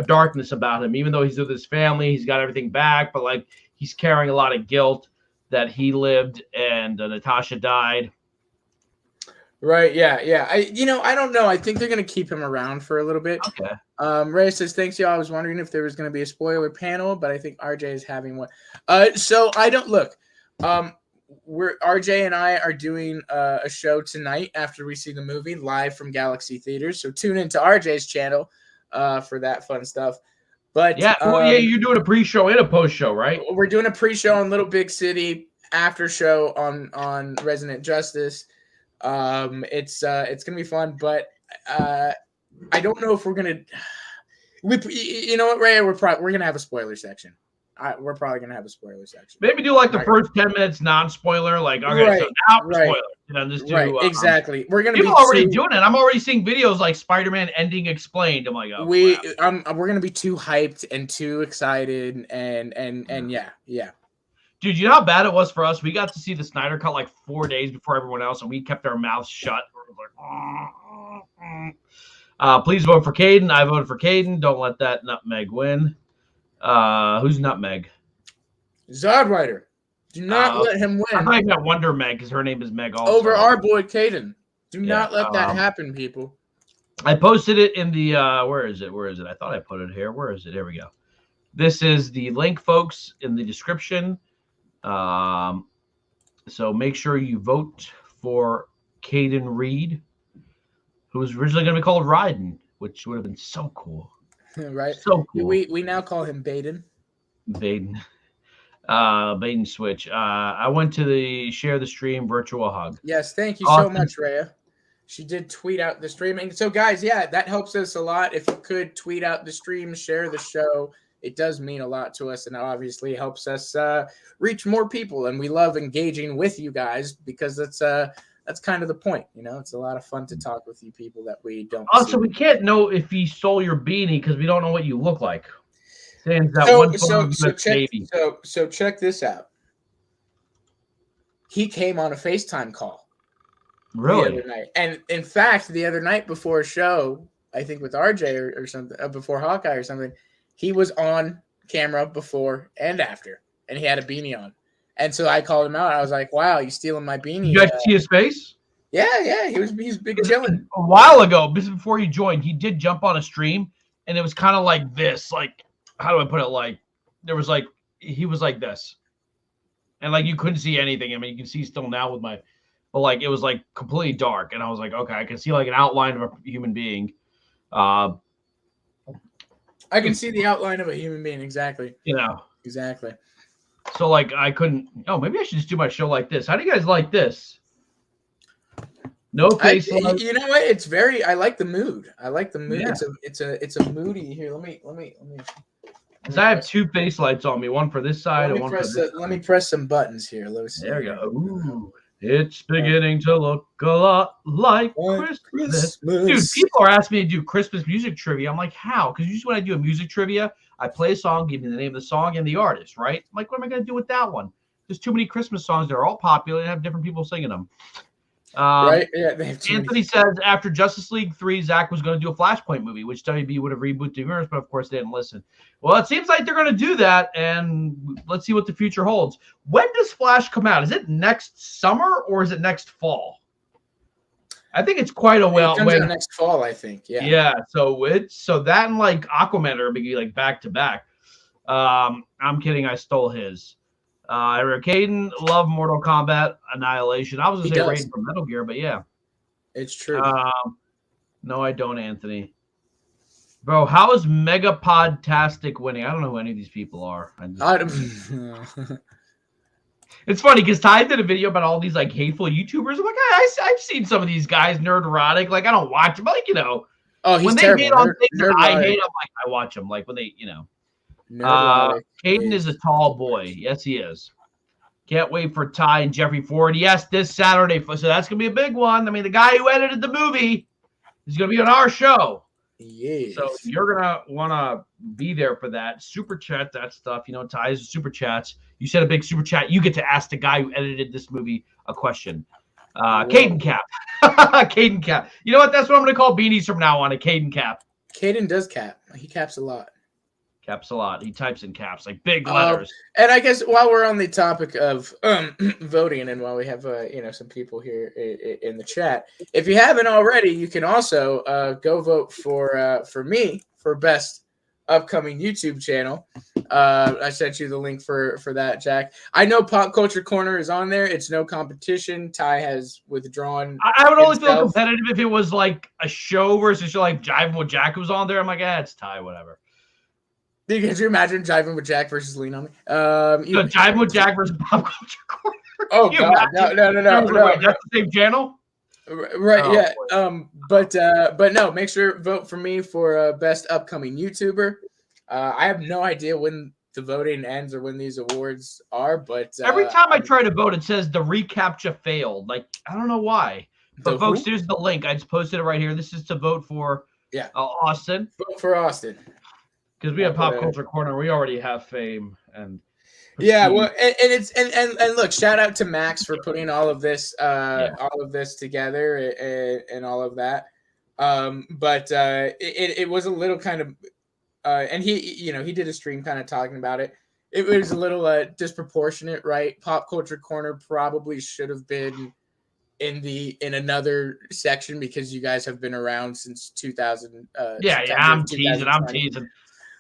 darkness about him, even though he's with his family, he's got everything back, but like he's carrying a lot of guilt that he lived and Natasha died. Right. Yeah. I don't know. I think they're going to keep him around for a little bit. Okay. Ray says, thanks, y'all. I was wondering if there was going to be a spoiler panel, but I think RJ is having one. So I don't look. RJ and I are doing a show tonight after we see the movie live from Galaxy Theaters. So tune into RJ's channel for that fun stuff. But you're doing a pre-show and a post-show, right? We're doing a pre-show on Little Big City, after show on Resident Justice. It's gonna be fun, but I don't know if we're gonna. You know what, Ray? We're gonna have a spoiler section. We're probably gonna have a spoiler section. Maybe do like the first 10 minutes non-spoiler, like okay, so now spoiler. Just do exactly. We're gonna people already doing it. I'm already seeing videos like SpiderMan Ending explained. I'm like, oh, we're gonna be too hyped and too excited and yeah. Dude, you know how bad it was for us? We got to see the Snyder Cut like 4 days before everyone else, and we kept our mouths shut. Please vote for Caden. I voted for Caden. Don't let that nutmeg win. Who's nutmeg? Zodwriter. Do not let him win. I thought you got Wonder Meg because her name is Meg also. Over our boy Caden. Do not let that happen, people. I posted it in the where is it? I thought I put it here. Where is it? Here we go. This is the link, folks, in the description. So make sure you vote for Caden Reed, who was originally going to be called Ryden, which would have been so cool. Right. So cool. We now call him Baden. Baden. Baden Switch. I went to the share the stream virtual hug. Yes, thank you Awesome. so much, Rhea. She did tweet out the streaming. So, guys, yeah, that helps us a lot. If you could tweet out the stream, share the show, it does mean a lot to us, and obviously helps us reach more people. And we love engaging with you guys because that's kind of the point. You know, it's a lot of fun to talk with you people that we don't. Also, we can't know if he stole your beanie because we don't know what you look like. So check this out. He came on a FaceTime call. Really? The other night. And in fact, the other night before a show, I think with RJ or something, before Hawkeye or something, he was on camera before and after, and he had a beanie on. And so I called him out. I was like, "Wow, you stealing my beanie?" You guys see his face? Yeah, he's big chilling. A while ago, before he joined, he did jump on a stream, and it was kind of like this. Like, how do I put it? Like, there was like he was like this, and like you couldn't see anything. I mean, you can see still now with my, but like it was like completely dark, and I was like, okay, I can see like an outline of a human being. I can see the outline of a human being exactly. You know, exactly. So like I couldn't. Oh, maybe I should just do my show like this. How do you guys like this? No face. You know what? It's very. I like the mood. I like the mood. Yeah. It's a moody. Here, let me. Because I have two face lights on me, one for this side and one for this. Let me press some buttons here. Let's see. There we go. Ooh, it's beginning to look a lot like Christmas. Dude, people are asking me to do Christmas music trivia. I'm like, how? Because usually when I do a music trivia, I play a song, give me the name of the song and the artist, right? I'm like, what am I going to do with that one? There's too many Christmas songs that are all popular and have different people singing them. Right? Yeah. Anthony says after Justice League 3, Zach was going to do a Flashpoint movie, which WB would have rebooted the universe, but of course they didn't listen. Well, it seems like they're going to do that, and let's see what the future holds. When does Flash come out? Is it next summer or is it next fall? I think it's quite a while. It comes out next fall, I think. Yeah. Yeah. So that and like Aquaman are be like back to back. I'm kidding. I stole his. Caden love Mortal Kombat Annihilation. I was gonna say Raiden from Metal Gear, but yeah, it's true. No, I don't, Anthony. Bro, how is Megapodtastic winning? I don't know who any of these people are. It's funny because Ty did a video about all these like hateful YouTubers. I'm like, I've seen some of these guys nerd-erotic. Like, I don't watch them, but like, you know. Oh, he's when terrible. They hate on things that I hate, I'm like, I watch them. Like when they, you know. Caden is a tall boy. Yes, he is. Can't wait for Ty and Jeffrey Ford. Yes, this Saturday. So that's going to be a big one. I mean, the guy who edited the movie is going to be on our show. Yes. So you're going to want to be there for that. Super chat, that stuff. You know, Ty's super chats. You said a big super chat. You get to ask the guy who edited this movie a question. Caden Cap. Caden Cap. You know what? That's what I'm going to call beanies from now on, a Caden Cap. Caden does cap. He caps a lot. Caps a lot. He types in caps, like big letters. And I guess while we're on the topic of voting, and while we have some people here in the chat, if you haven't already, you can also go vote for me for best upcoming YouTube channel. I sent you the link for that, Jack. I know Pop Culture Corner is on there. It's no competition. Ty has withdrawn. I would only feel competitive if it was like a show versus a show like Jivin with Jack was on there. I'm like, it's Ty, whatever. Could you imagine Jivin with Jack versus Lean on Me? Jivin with Jack versus Pop Culture Corner. Oh God, no. That's the same channel, right? Oh, yeah. But no. Make sure vote for me for best upcoming YouTuber. I have no idea when the voting ends or when these awards are, but every time I try to vote, it says the reCAPTCHA failed. Like I don't know why. But folks, here's the link. I just posted it right here. This is to vote for Austin. Vote for Austin. Because we have Pop Culture Corner, we already have fame and well, and look, shout out to Max for putting all of this together and all of that. But it was a little kind of and he did a stream kind of talking about it. It was a little disproportionate, right? Pop Culture Corner probably should have been in another section because you guys have been around since 2000. I'm teasing.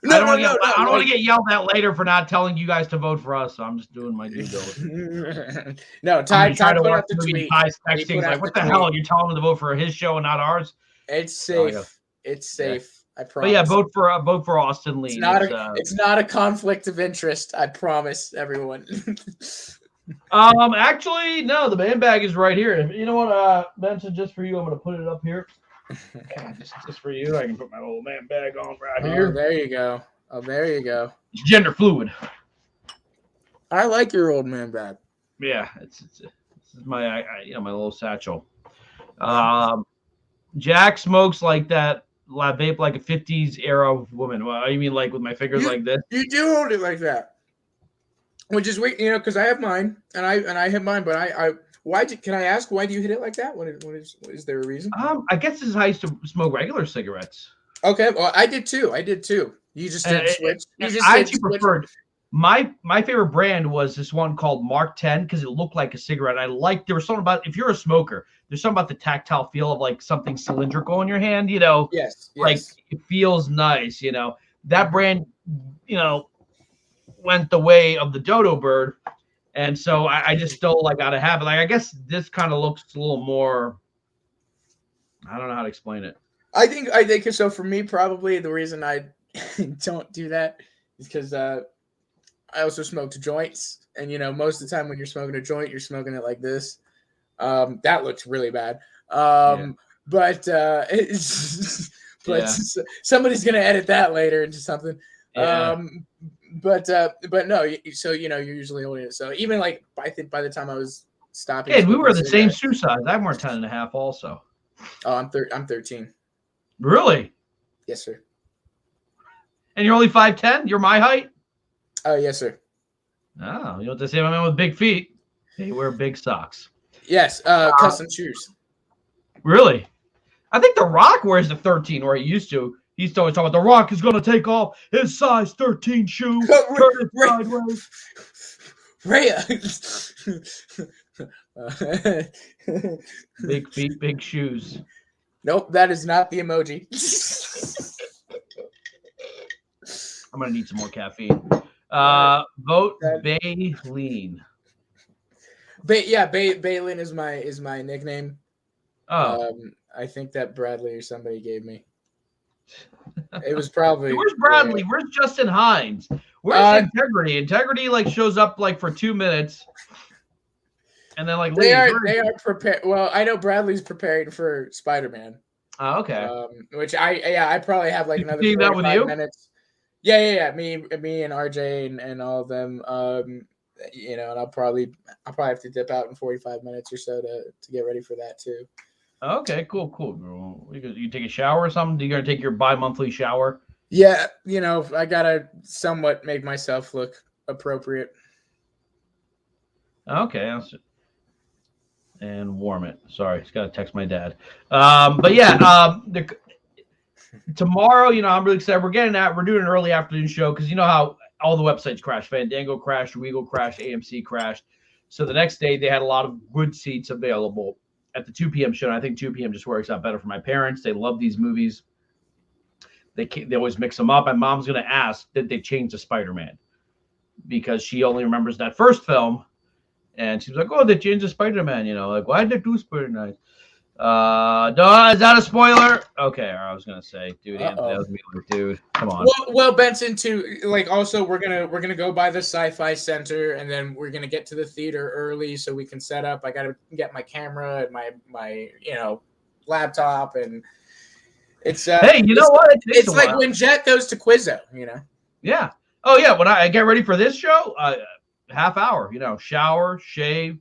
No, I don't no. want to get yelled at later for not telling you guys to vote for us. So I'm just doing my due diligence. No, Ty try to put work out the through tweet. Ty's He texting put out like, what the the hell? You're telling him to vote for his show and not ours? It's safe. It's safe. I promise. But yeah, vote for Austin Lee. It's not a conflict of interest. I promise everyone. Actually, no. The man bag is right here. You know what, Benson? Just for you, I'm gonna put it up here. just for you, I can put my little man bag on right here. There you go. Oh, there you go. It's gender fluid. I like your old man bag. Yeah, it's my my little satchel. Jack smokes like that. Vape like a 50s era woman. Well, you mean like with my fingers like this? You do hold it like that, which is weird, because I have mine and I have mine, but can I ask why do you hit it like that? What is there a reason? I guess this is how I used to smoke regular cigarettes. Okay, well I did too. You just didn't switch. I actually preferred my favorite brand was this one called Mark 10 because it looked like a cigarette. There was something about, if you're a smoker, there's something about the tactile feel of like something cylindrical in your hand, Yes. Like it feels nice, That brand, went the way of the dodo bird. And so I just still gotta have it. Like, I guess this kind of looks a little more, I don't know how to explain it. I think so. For me, probably the reason I don't do that is because I also smoke joints, and most of the time when you're smoking a joint, you're smoking it like this. That looks really bad. But somebody's gonna edit that later into something. Yeah. But no. So you're usually holding it. So even I think by the time I was stopping, we were the same shoe size. I'm more 10.5 also. Oh, I'm 13. Really? Yes, sir. And you're only 5'10"? You're my height? Oh, yes, sir. Oh, you know what they say about men with big feet? They wear big socks. Yes, custom shoes. Really? I think The Rock wears the 13, or he used to. He used to always talk about The Rock is going to take off his size 13 shoe, turn it sideways. Rhea. Big feet, big shoes. Nope, that is not the emoji. I'm gonna need some more caffeine. Vote Baleen. Baleen is my nickname. Oh, I think that Bradley or somebody gave me. It was probably. Where's Bradley? Where's Justin Hines? Where's Integrity? Integrity shows up for 2 minutes, and then they are prepared. Well, I know Bradley's preparing for SpiderMan. Oh, okay. Which I probably have another 45 minutes. Yeah. Me and RJ and all of them. And I'll probably have to dip out in 45 minutes or so to get ready for that too. Okay, cool. You take a shower or something? You're gonna take your bi-monthly shower? Yeah, I gotta somewhat make myself look appropriate. Okay, and warm it. Sorry, just gotta text my dad. But yeah, tomorrow, I'm really excited. We're doing an early afternoon show because you know how all the websites crashed. Fandango crashed, Regal crashed, AMC crashed. So the next day they had a lot of good seats available at the 2 p.m. show. And I think 2 p.m. just works out better for my parents. They love these movies. They always mix them up. My mom's going to ask, did they change the SpiderMan? Because she only remembers that first film. And she's like, oh, they changed the SpiderMan, why did they do Spider-Man? No, is that a spoiler? Okay, I was gonna say, dude, Anthony, that was me, dude. Come on. Well, Benson, too. Also, we're gonna go by the Sci-Fi Center, and then we're gonna get to the theater early so we can set up. I gotta get my camera and my laptop, and it's hey, you know what? It's like when Jet goes to Quizzo, Yeah. Oh yeah. When I get ready for this show, half hour. Shower, shave,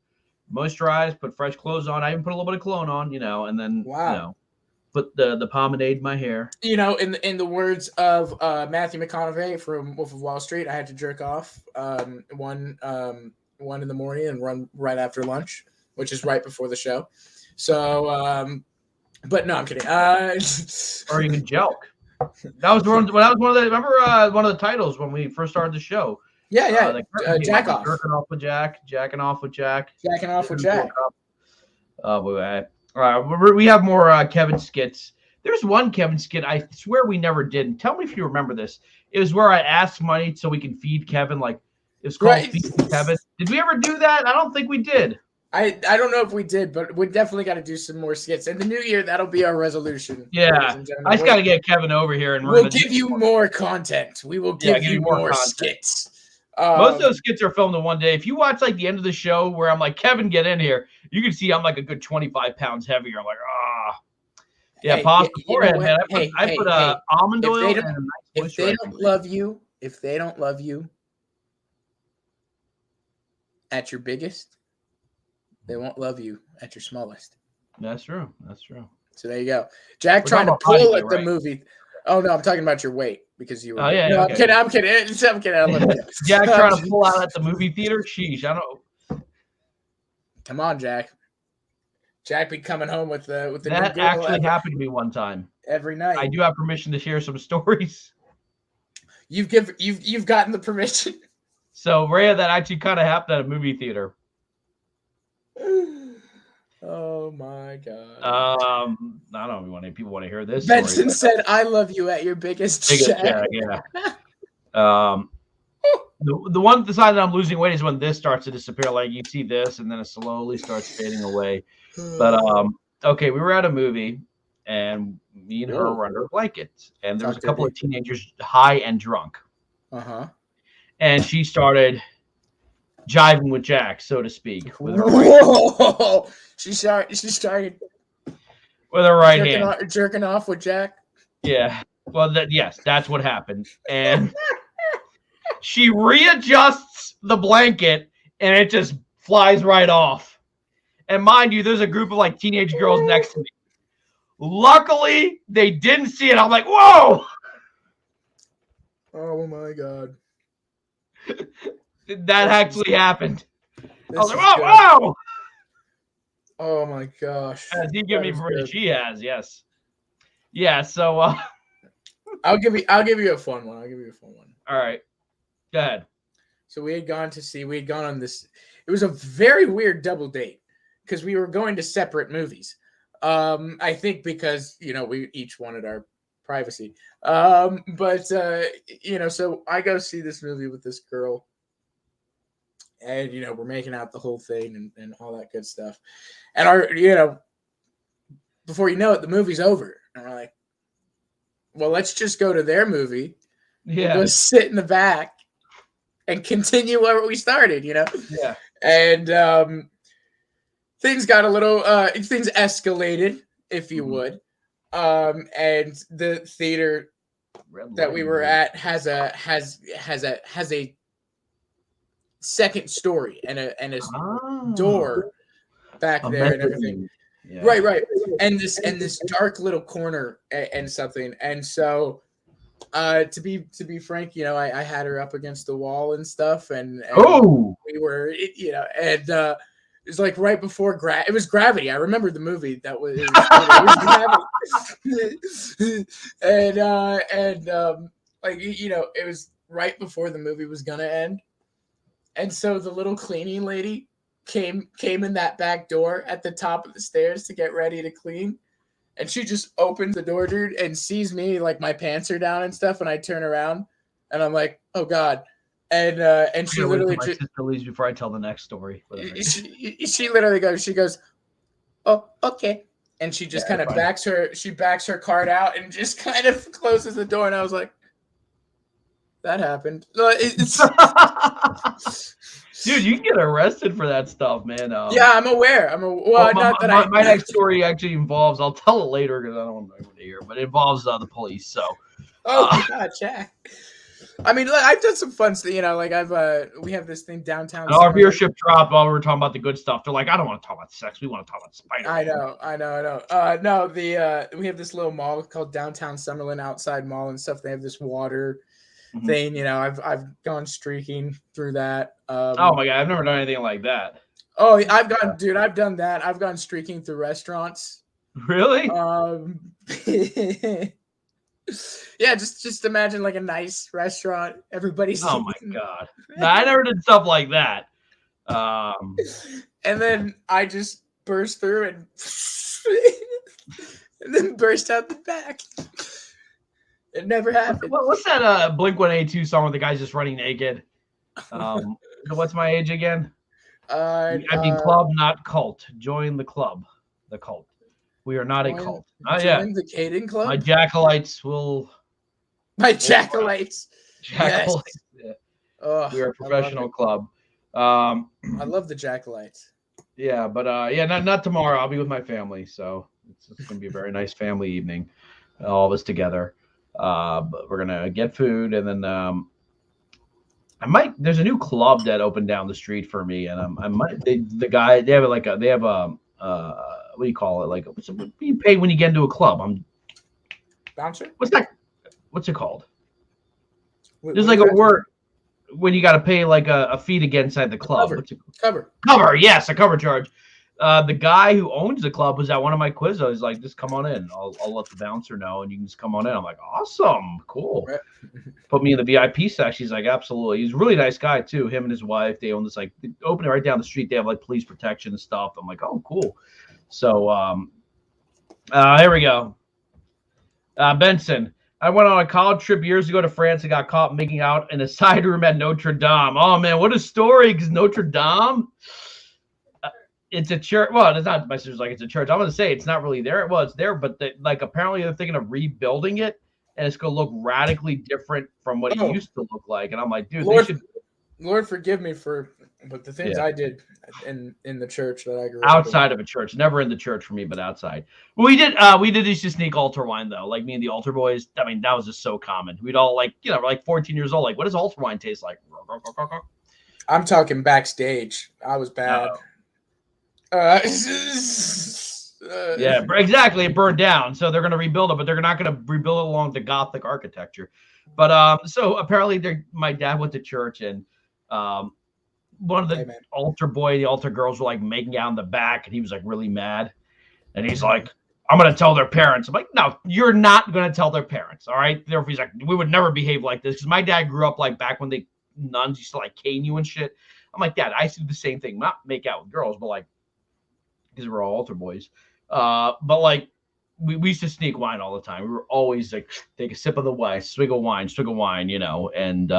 moisturize, put fresh clothes on. I even put a little bit of cologne on, and then put the pomade in my hair. In the words of Matthew McConaughey from Wolf of Wall Street, I had to jerk off one in the morning and run right after lunch, which is right before the show. So, but no, I'm kidding. Or you can joke. That was one of the. Remember one of the titles when we first started the show. Yeah. Jack off. Jerking off with Jack. Jacking off with Jack. Jacking off with Jack. Oh boy. All right, we have more Kevin skits. There's one Kevin skit I swear we never did. And tell me if you remember this. It was where I asked money so we can feed Kevin. Like it's called Right. Feed Kevin. Did we ever do that? I don't think we did. I don't know if we did, but we definitely got to do some more skits. In the new year, that'll be our resolution. Yeah, ladies and gentlemen. I just got to get Kevin over here, and We'll give you more content. We will give you more skits. Most of those skits are filmed in one day. If you watch like the end of the show where I'm like, Kevin, get in here, you can see I'm like a good 25 pounds heavier. I'm like, yeah, Hey, pause you beforehand, know man. what? I put almond oil and a nice if they don't love you, at your biggest, they won't love you at your smallest. That's true. That's true. So there you go. Jack We're trying to talking about pull body at weight, the movie. Oh no, I'm talking about your weight because you were. Oh, yeah, no, okay. I'm kidding. I love you. Jack trying to pull out at the movie theater. Sheesh, I don't. Come on, Jack. Jack be coming home with the That new girl actually happened to me one time. every night. I do have permission to share some stories. You've gotten the permission. So Rhea, that actually kind of happened at a movie theater. Oh my god. I don't know if people want to hear this. Benson story, said, "I love you at your biggest." Jack, yeah. The one sign that I'm losing weight is when this starts to disappear. Like you see this, and then it slowly starts fading away. But okay, we were at a movie, and me and her were under a blanket, and there was a couple of teenagers high and drunk. And she started jiving with Jack, so to speak, with her right hand. She started With her right hand. jerking off with Jack. Yeah. Well, yes, that's what happened. And she readjusts the blanket, and it just flies right off. And mind you, there's a group of like teenage girls next to me. Luckily, they didn't see it. I'm like, whoa! Oh my god. That actually happened. This I was like, is whoa, good. whoa! Oh my gosh. Has he given me That is permission? good. She has, yes. Yeah, so I'll give you a fun one. all right. Go ahead. So we had gone on this. It was a very weird double date because we were going to separate movies. I think because we each wanted our privacy. But so I go see this movie with this girl, and we're making out the whole thing and all that good stuff. And before you know it, the movie's over. And we're like, well, let's just go to their movie. Yeah. We'll go sit in the back and continue where we started, Yeah. And things got a little things escalated, if you would. And the theater that we were at has a second story and a door back there and everything. Yeah. Right. And this dark little corner and something. And so to be frank, I had her up against the wall and stuff, and we were, and it was like right before it was Gravity. I remember the movie that was, it was Gravity. and it was right before the movie was gonna end, and so the little cleaning lady came in that back door at the top of the stairs to get ready to clean. And she just opens the door, dude, and sees me, like my pants are down and stuff. And I turn around and I'm like, oh God. And she literally my sister leaves before I tell the next story. She literally goes, oh, okay. And she just kind of backs her card out and just kind of closes the door. And I was like, that happened. Dude, you can get arrested for that stuff, man. Yeah, I'm aware. My next story actually involves, I'll tell it later because I don't want anyone to hear, but it involves the police. So, God, Jack. I mean, look, I've done some fun stuff. We have this thing downtown. Our viewership dropped while we were talking about the good stuff. They're like, I don't want to talk about sex. We want to talk about SpiderMan. I know. We have this little mall called Downtown Summerlin, outside mall and stuff. They have this water thing. I've gone streaking through that. Oh my God, I've never done anything like that. Oh, I've done that. I've gone streaking through restaurants. Really? Yeah, just imagine like a nice restaurant. Everybody's. Oh my God! No, I never did stuff like that. And then I just burst through and then burst out the back. It never happened. What's that Blink-182 song where the guy's just running naked? What's my age again? I mean, club, not cult. Join the club. The cult. We are not a cult. Join the Caden Club? My Jacko Lights will... My Jacko Lights. Jacko Lights. Yeah. Oh, we are a professional club. I love the Jacko Lights. Yeah, but not tomorrow. I'll be with my family, so it's going to be a very nice family evening. All of us together. But we're gonna get food, and then there's a new club that opened down the street for me, and what do you call it? Like, what do you pay when you get into a club? Bouncer? What's it called? There's like a word when you got to pay like a fee to get inside the club. Cover. Yes, a cover charge. The guy who owns the club was at one of my quizzes. He's like, just come on in. I'll let the bouncer know, and you can just come on in. I'm like, awesome, cool. Right. Put me in the VIP section. He's like, absolutely. He's a really nice guy too. Him and his wife, they own this, like, they open it right down the street. They have like police protection and stuff. I'm like, oh, cool. So here we go. Benson, I went on a college trip years ago to France and got caught making out in a side room at Notre Dame. Oh man, what a story! Because Notre Dame. It's a church. Well, it's not. My sister's like, it's a church. I'm gonna say it's not really there. Well, it's there, but apparently they're thinking of rebuilding it, and it's gonna look radically different from what it used to look like. And I'm like, dude, Lord forgive me but the things I did in the church that I grew up outside of a church, never in the church for me, but outside. Well, we did used to sneak altar wine though, like me and the altar boys. I mean, that was just so common. We'd all we're like 14 years old. Like, what does altar wine taste like? I'm talking backstage. I was bad. Yeah, exactly. It burned down, so they're going to rebuild it, but they're not going to rebuild it along the Gothic architecture. But so apparently, my dad went to church, and one of the altar girls were like making out in the back, and he was like really mad, and he's like, "I'm going to tell their parents." I'm like, "No, you're not going to tell their parents, all right?" Therefore, he's like, "We would never behave like this," because my dad grew up like back when the nuns used to like cane you and shit. I'm like, Dad, I used to do the same thing, not make out with girls, but like, because we're all altar boys. But like we used to sneak wine all the time. We were always like, take a sip of the wine, swig of wine, you know, and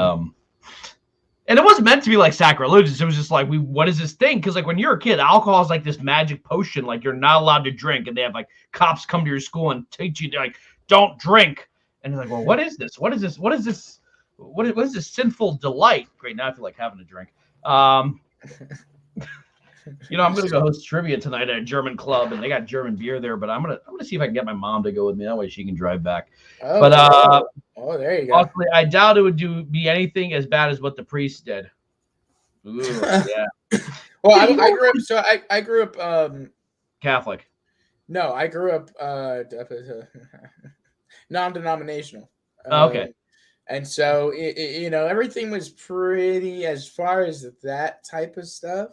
it wasn't meant to be like sacrilegious. It was just like, what is this thing? Because like when you're a kid, alcohol is like this magic potion, like you're not allowed to drink, and they have like cops come to your school and teach you like, don't drink. And they're like, well, what is this? What is this? What is this? What is this sinful delight? Great, now I feel like having a drink. You know, I'm gonna go host trivia tonight at a German club, and they got German beer there. But I'm gonna see if I can get my mom to go with me. That way she can drive back. Oh, there you go. Honestly, I doubt it would be anything as bad as what the priest did. Ooh, yeah. Well, I grew up Catholic. No, I grew up non-denominational. Okay. And so you know, everything was pretty, as far as that type of stuff.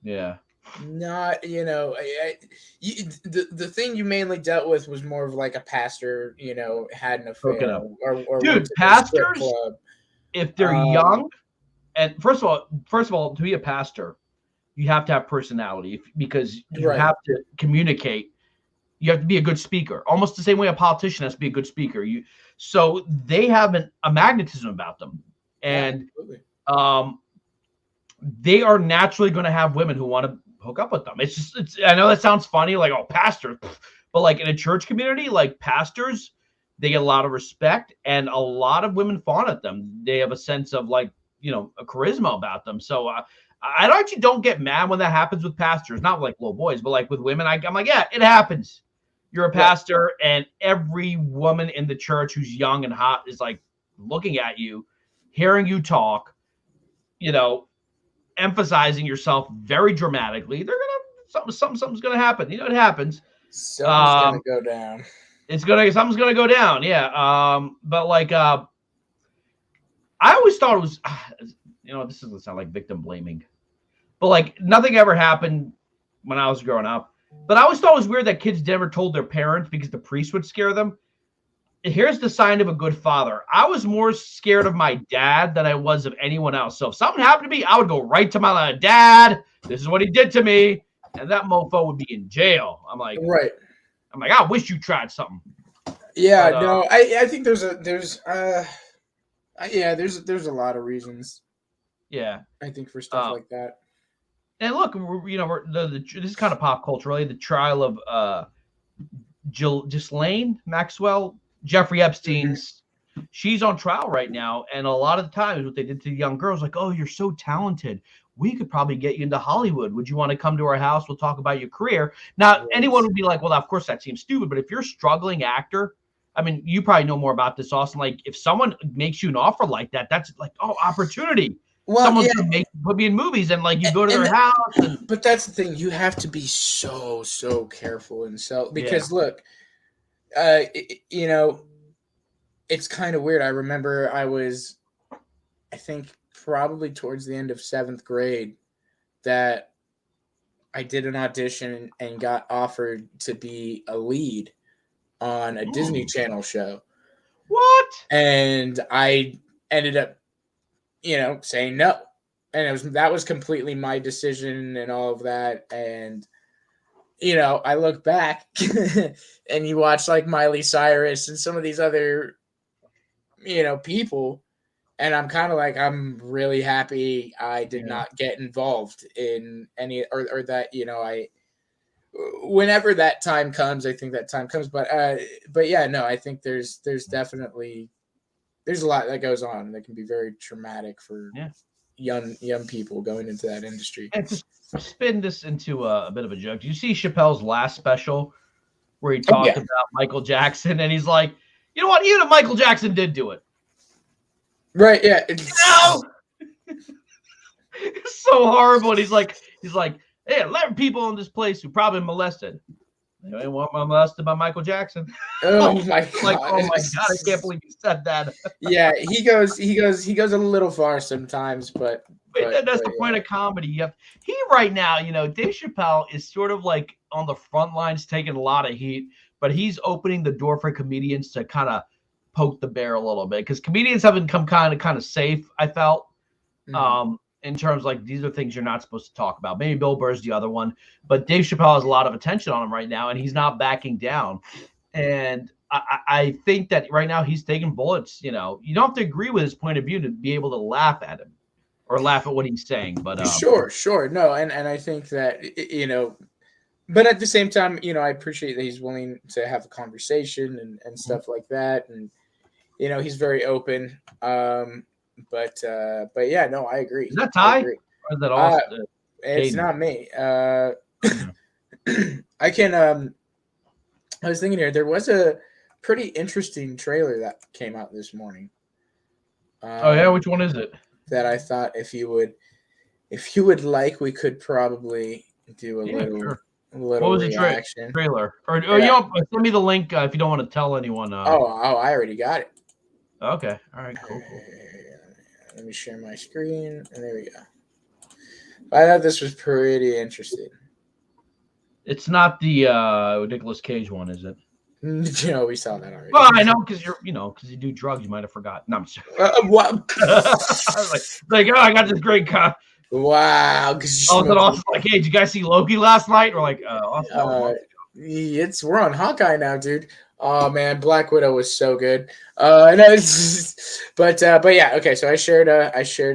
Yeah. Not, you know, the thing you mainly dealt with was more of like a pastor, you know, had an affair. Or dude, pastors, if they're young, and first of all, to be a pastor, you have to have personality because you have to communicate. You have to be a good speaker, almost the same way a politician has to be a good speaker. So they have a magnetism about them, and they are naturally going to have women who want to hook up with them. I know that sounds funny, like, oh, pastor, but like in a church community, like pastors, they get a lot of respect, and a lot of women fawn at them. They have a sense of like, you know, a charisma about them. So I actually don't get mad when that happens with pastors, not like little boys, but like with women. I'm like, yeah, it happens. You're a pastor, and every woman in the church who's young and hot is like looking at you, hearing you talk, you know, emphasizing yourself very dramatically. They're gonna something's gonna happen. You know, it happens. Something's gonna go down. Something's gonna go down. Yeah. But like, I always thought it was, you know, this doesn't sound like victim blaming, but like nothing ever happened when I was growing up. But I always thought it was weird that kids never told their parents because the priest would scare them. Here's the sign of a good father. I was more scared of my dad than I was of anyone else. So if something happened to me, I would go right to my dad. This is what he did to me. And that mofo would be in jail. I'm like, I wish you tried something. Yeah, But, no, I think there's a lot of reasons. Yeah. I think for stuff like that. And look, this is kind of pop culture, really. The trial of Ghislaine Maxwell, Jeffrey Epstein's. She's on trial right now, and a lot of the times what they did to the young girls, like, oh, you're so talented. We could probably get you into Hollywood. Would you want to come to our house? We'll talk about your career. Now, anyone would be like, well, of course, that seems stupid. But if you're a struggling actor, I mean, you probably know more about this, Austin. Like, if someone makes you an offer like that, that's like, oh, opportunity. Well, Someone's gonna put me in movies, and like you go to their house. But that's the thing. You have to be so careful and because look, it's kind of weird. I remember I think probably towards the end of 7th grade that I did an audition and got offered to be a lead on a Disney Channel show. What? And I ended up, saying no. And that was completely my decision and all of that. And, I look back and you watch like Miley Cyrus and some of these other, people. And I'm kind of like, I'm really happy I did not get involved in any or that, whenever that time comes, I think that time comes. But yeah, no, I think there's definitely there's a lot that goes on that can be very traumatic for young people going into that industry. And to spin this into a bit of a joke, do you see Chappelle's last special where he talked about Michael Jackson, and he's like, you know what, even if Michael Jackson did do it. Right, yeah. It's so horrible. And he's like, hey, 11 people in this place who probably molested. They weren't molested by Michael Jackson. Oh my god! Like, oh my god! I can't believe he said that. Yeah, he goes a little far sometimes, but that's the point of comedy. He right now, Dave Chappelle is sort of like on the front lines, taking a lot of heat, but he's opening the door for comedians to kind of poke the bear a little bit, because comedians have become kind of safe, I felt. In terms like these are things you're not supposed to talk about. Maybe Bill Burr's the other one, but Dave Chappelle has a lot of attention on him right now, and he's not backing down. And I think that right now he's taking bullets. You don't have to agree with his point of view to be able to laugh at him or laugh at what he's saying. But sure, no, and I think that but at the same time, I appreciate that he's willing to have a conversation and stuff like that, and he's very open. But yeah, no, I agree. Is that Ty? Or is that all? It's not me. I can. I was thinking here. There was a pretty interesting trailer that came out this morning. Oh yeah, which one is it? That I thought if you would like, we could probably do a little. Sure. What was reaction. The trailer? Or send me the link if you don't want to tell anyone. Oh, I already got it. Okay. All right. Cool. Let me share my screen, and there we go. I thought this was pretty interesting. It's not the Nicolas Cage one, is it? We saw that already. Well, I know, because because you do drugs, you might have forgotten. No, I'm sorry. What? I was like, oh, I got this great car. Wow. Austin's like, hey, did you guys see Loki last night? We're like, we're on Hawkeye now, dude. Oh man, Black Widow was so good. But yeah, okay. So I shared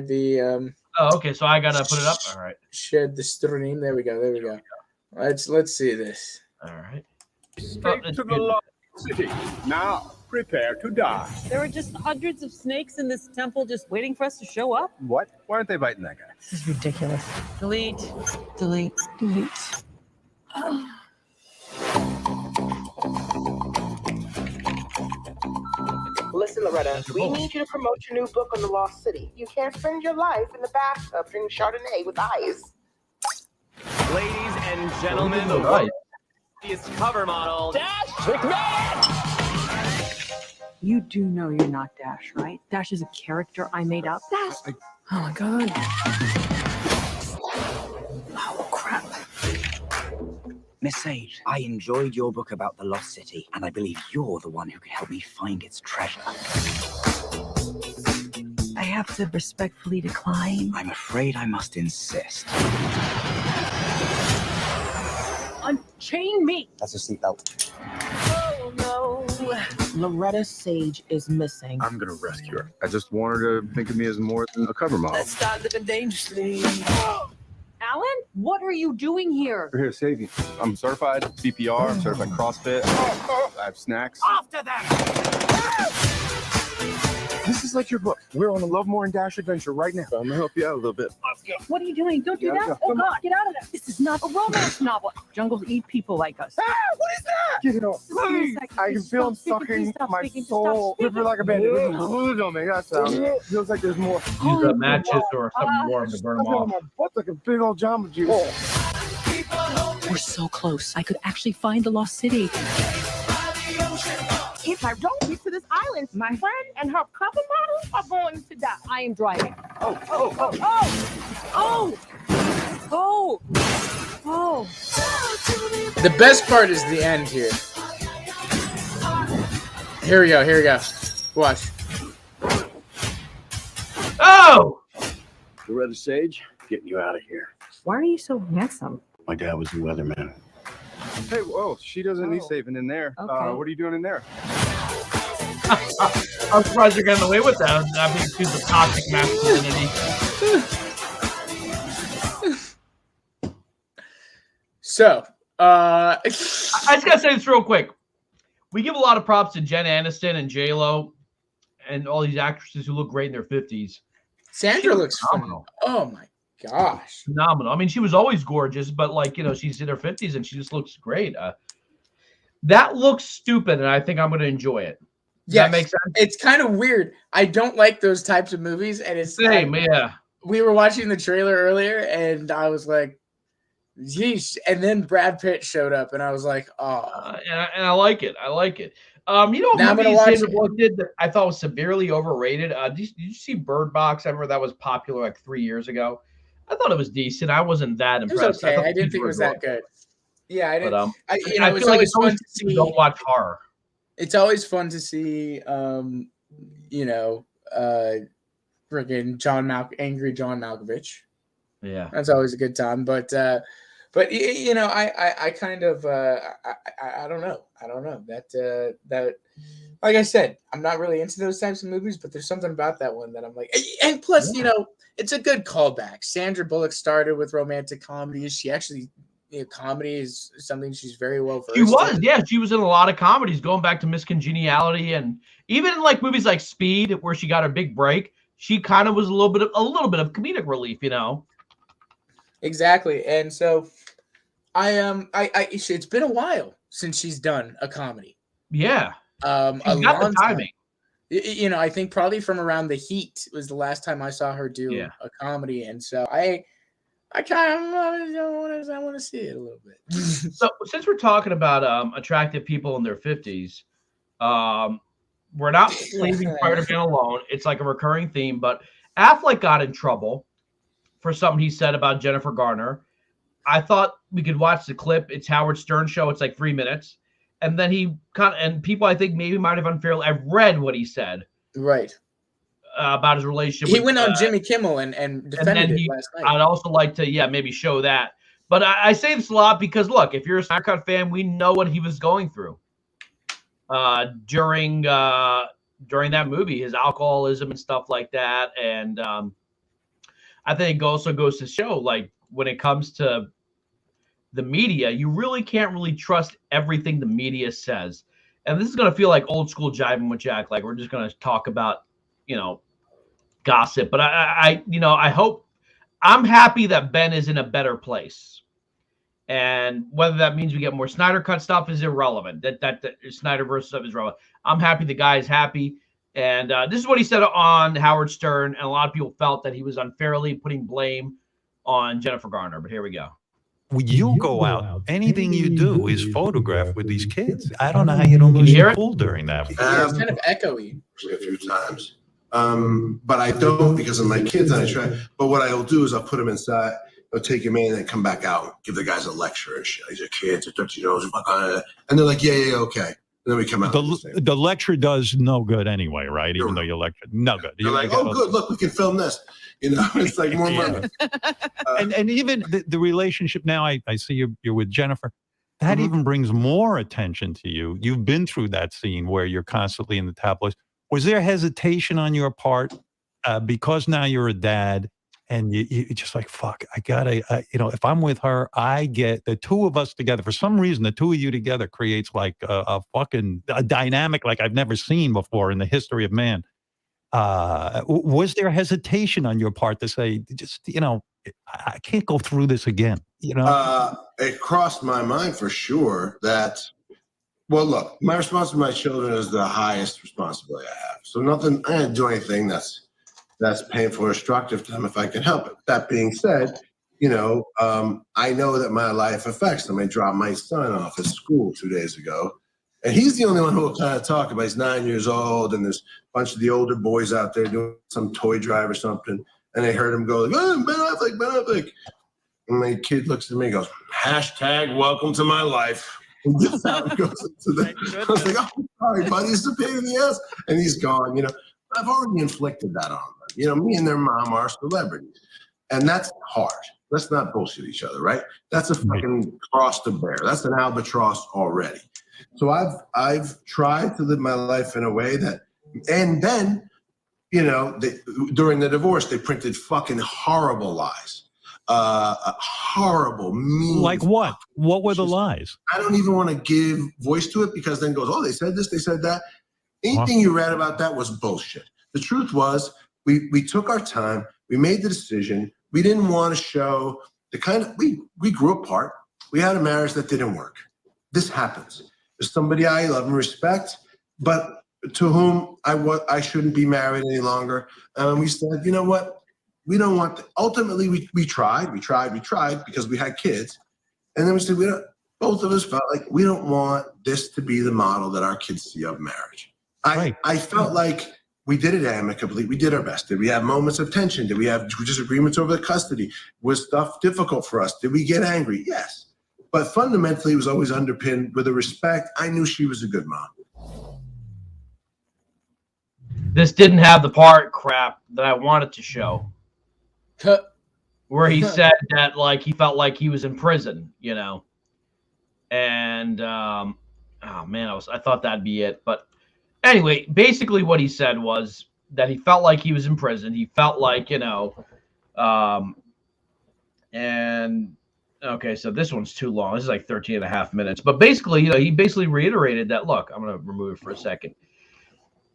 the. Oh, okay. So I gotta put it up. All right. Shared the stream. There we go. Let's see this. All right. Escape to the lost city. Now, prepare to die. There were just hundreds of snakes in this temple just waiting for us to show up. What? Why aren't they biting that guy? This is ridiculous. Delete. Listen, Loretta, we need you to promote your new book on the Lost City. You can't spend your life in the bathtub drinking Chardonnay with eyes. Ladies and gentlemen, the world's cover model, Dash McMahon! You do know you're not Dash, right? Dash is a character I made up. Dash! Oh my god. Oh crap. Miss Sage, I enjoyed your book about the Lost City, and I believe you're the one who can help me find its treasure. I have to respectfully decline. I'm afraid I must insist. Unchain me! That's a seatbelt. Oh no. Loretta Sage is missing. I'm gonna rescue her. I just want her to think of me as more than a cover model. Let's start living dangerously. Alan, what are you doing here? We're here to save you. I'm certified CPR, I'm certified CrossFit. I have snacks. After them! This is like your book. We're on a Love More and Dash adventure right now. I'm gonna help you out a little bit. Let's go. What are you doing? Don't do Yeah, that. let's go. Oh, Come God, get out of there. This is not a romance novel. Jungles eat people like us. Ah, what is that? Get it off. Please. I can feel him sucking my soul. River like a bandit. Don't make that sound. Feels like there's more. Use the matches or something warm to burn them off. My butt's like a big old Jamba Juice. We're so close. I could actually find the lost city. If I don't get to this island, my friend and her cover model are going to die. I am driving. Oh. The best part is the end here. Here we go. Watch. Oh! Loretta Sage, getting you out of here. Why are you so handsome? My dad was a weatherman. Hey, whoa, she doesn't need saving in there. Okay. What are you doing in there? I'm surprised you're getting away with that. I mean, she's the toxic masculinity. So, I just gotta say this real quick. We give a lot of props to Jen Aniston and J-Lo and all these actresses who look great in their 50s. Sandra looks phenomenal. Oh my gosh. Phenomenal. I mean, she was always gorgeous, but like, you know, she's in her 50s and she just looks great. That looks stupid, and I think I'm going to enjoy it. Does that make sense? It's kind of weird. I don't like those types of movies, and it's same, like, yeah. We were watching the trailer earlier, and I was like, geez. And then Brad Pitt showed up, and I was like, oh. And I like it. You know Now I'm what gonna movie watch Sandra it. Bullock did that I thought was severely overrated? Did you see Bird Box? I remember that was popular like 3 years ago. I thought it was decent. I wasn't that It impressed. was okay. thought I didn't people think it were was that good. Yeah, I didn't. But, I I it's feel like always it's fun always to see. don't watch horror. It's always fun to see, friggin' angry John Malkovich. Yeah, that's always a good time. But I kind of, I don't know. That, like I said, I'm not really into those types of movies, but there's something about that one that I'm like, and plus, it's a good callback. Sandra Bullock started with romantic comedies. She actually, comedy is something she's very well versed she was. in. Yeah, she was in a lot of comedies, going back to Miss Congeniality, and even in like movies like Speed, where she got her big break. She kind of was a little bit of comedic relief, Exactly, and so it's been a while since she's done a comedy. Yeah, a she's got long the timing. Time. I think probably from around The Heat was the last time I saw her do a comedy, and so I kind of want to see it a little bit. So since we're talking about attractive people in their 50s, we're not leaving Spider-Man alone. It's like a recurring theme, but Affleck got in trouble for something he said about Jennifer Garner. I thought we could watch the clip. It's Howard Stern's show. It's like 3 minutes. And then and people I think maybe might have unfairly, I've read what he said. Right. About his relationship. He went on Jimmy Kimmel and defended it last night. I'd also like to, maybe show that. But I say this a lot because, look, if you're a Snyder Cut fan, we know what he was going through during that movie, his alcoholism and stuff like that. And I think it also goes to show, like, when it comes to the media, you really can't really trust everything the media says. And this is going to feel like old school Jiving with Jack. Like, we're just going to talk about, gossip. But I hope, I'm happy that Ben is in a better place. And whether that means we get more Snyder Cut stuff is irrelevant. That Snyderverse stuff is relevant. I'm happy the guy is happy. And this is what he said on Howard Stern. And a lot of people felt that he was unfairly putting blame on Jennifer Garner. But here we go. When you go out, anything you do is photographed with these kids. I don't know how you don't lose your cool during that. It's kind of echoey. A few times. But I don't because of my kids. And I try. But what I'll do is I'll put them inside. I'll take them in and come back out, give the guys a lecture and shit. These are kids, they're 13 years old. And they're like, yeah, okay. And then we come out. The lecture does no good anyway, right? Even though you lecture, no good. They're like, oh, good. Look, we can film this. It's like more money. And even the relationship now, I see you're with Jennifer. that Mhm. even brings more attention to you. You've been through that scene where you're constantly in the tabloids. Was there hesitation on your part because now you're a dad and you're just like, fuck, I gotta, if I'm with her, I get the two of us together. For some reason, the two of you together creates like a fucking a dynamic like I've never seen before in the history of man. Was there hesitation on your part to say, just, I can't go through this again, It crossed my mind for sure that, well, look, my responsibility to my children is the highest responsibility I have. So nothing, I didn't do anything that's painful or destructive to them if I can help it. That being said, I know that my life affects them. I dropped my son off at school 2 days ago, and he's the only one who will kind of talk about it. He's 9 years old, and there's a bunch of the older boys out there doing some toy drive or something, and they heard him go, like, oh, Ben Affleck, Ben Affleck. And my kid looks at me and goes, hashtag welcome to my life. And gets out and goes into the, I was like, oh, sorry, buddy, it's a pain in the ass. And he's gone, I've already inflicted that on them. Me and their mom are celebrities. And that's hard. Let's not bullshit each other, right? That's a fucking cross to bear. That's an albatross already. So I've tried to live my life in a way that, and then, during the divorce, they printed fucking horrible lies. Horrible, mean. Like what? What were the lies? I don't even want to give voice to it because then it goes, oh, they said this, they said that. Anything you read about that was bullshit. The truth was, we took our time, we made the decision. We didn't want to show the kind of, we grew apart. We had a marriage that didn't work. This happens. There's somebody I love and respect, but to whom I shouldn't be married any longer. And we said, you know what? We don't want to. Ultimately, we tried because we had kids. And then we said, both of us felt like we don't want this to be the model that our kids see of marriage. I felt like we did it amicably. We did our best. Did we have moments of tension? Did we have disagreements over the custody? Was stuff difficult for us? Did we get angry? Yes. But fundamentally, it was always underpinned with a respect. I knew she was a good mom. This didn't have the part crap that I wanted to show. Where he said that like he felt like he was in prison, and oh man, I thought that'd be it. But anyway, basically what he said was that he felt like he was in prison. He felt like, and okay, so this one's too long. This is like 13 and a half minutes. But basically, he basically reiterated that, look, I'm going to remove it for a second.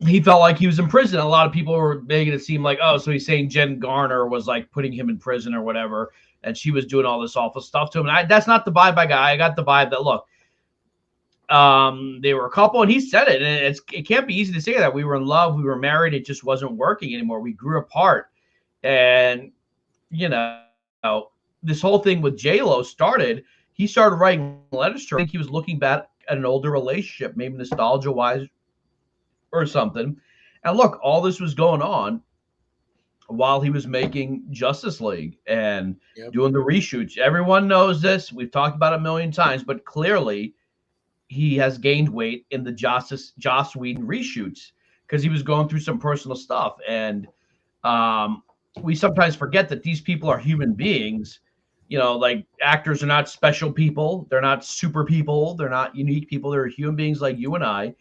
He felt like he was in prison. A lot of people were making it seem like, oh, so he's saying Jen Garner was like putting him in prison or whatever, and she was doing all this awful stuff to him. And that's not the vibe I got. I got the vibe that, look, they were a couple, and he said it, and it can't be easy to say that. We were in love, we were married, it just wasn't working anymore. We grew apart, and this whole thing with J-Lo started. He started writing letters to her. I think he was looking back at an older relationship, maybe nostalgia-wise or something. And look, all this was going on while he was making Justice League and doing the reshoots. Everyone knows this. We've talked about it a million times, but clearly he has gained weight in the Joss Whedon reshoots because he was going through some personal stuff. And we sometimes forget that these people are human beings. Like actors are not special people. They're not super people. They're not unique people. They're human beings like you and I.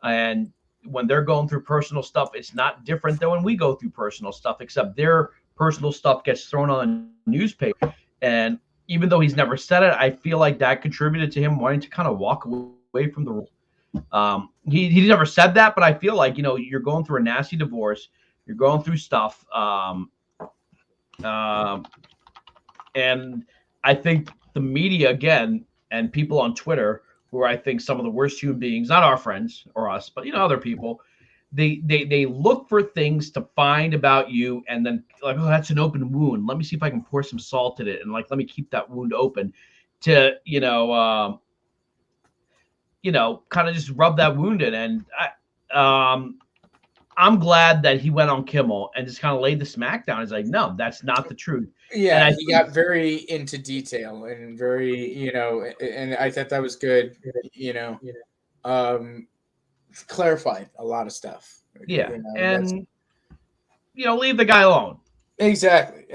And when they're going through personal stuff, it's not different than when we go through personal stuff, except their personal stuff gets thrown on the newspaper. And even though he's never said it, I feel like that contributed to him wanting to kind of walk away from the role. He never said that, but I feel like, you're going through a nasty divorce. You're going through stuff. And I think the media, again, and people on Twitter, who are, I think, some of the worst human beings, not our friends or us, but, other people, they look for things to find about you and then like, oh, that's an open wound. Let me see if I can pour some salt in it and like, let me keep that wound open to, kind of just rub that wound in. And I'm glad that he went on Kimmel and just kind of laid the smack down. He's like, no, that's not the truth. Yeah, he got very into detail and very, and I thought that was good, clarified a lot of stuff. Yeah, and, leave the guy alone. Exactly.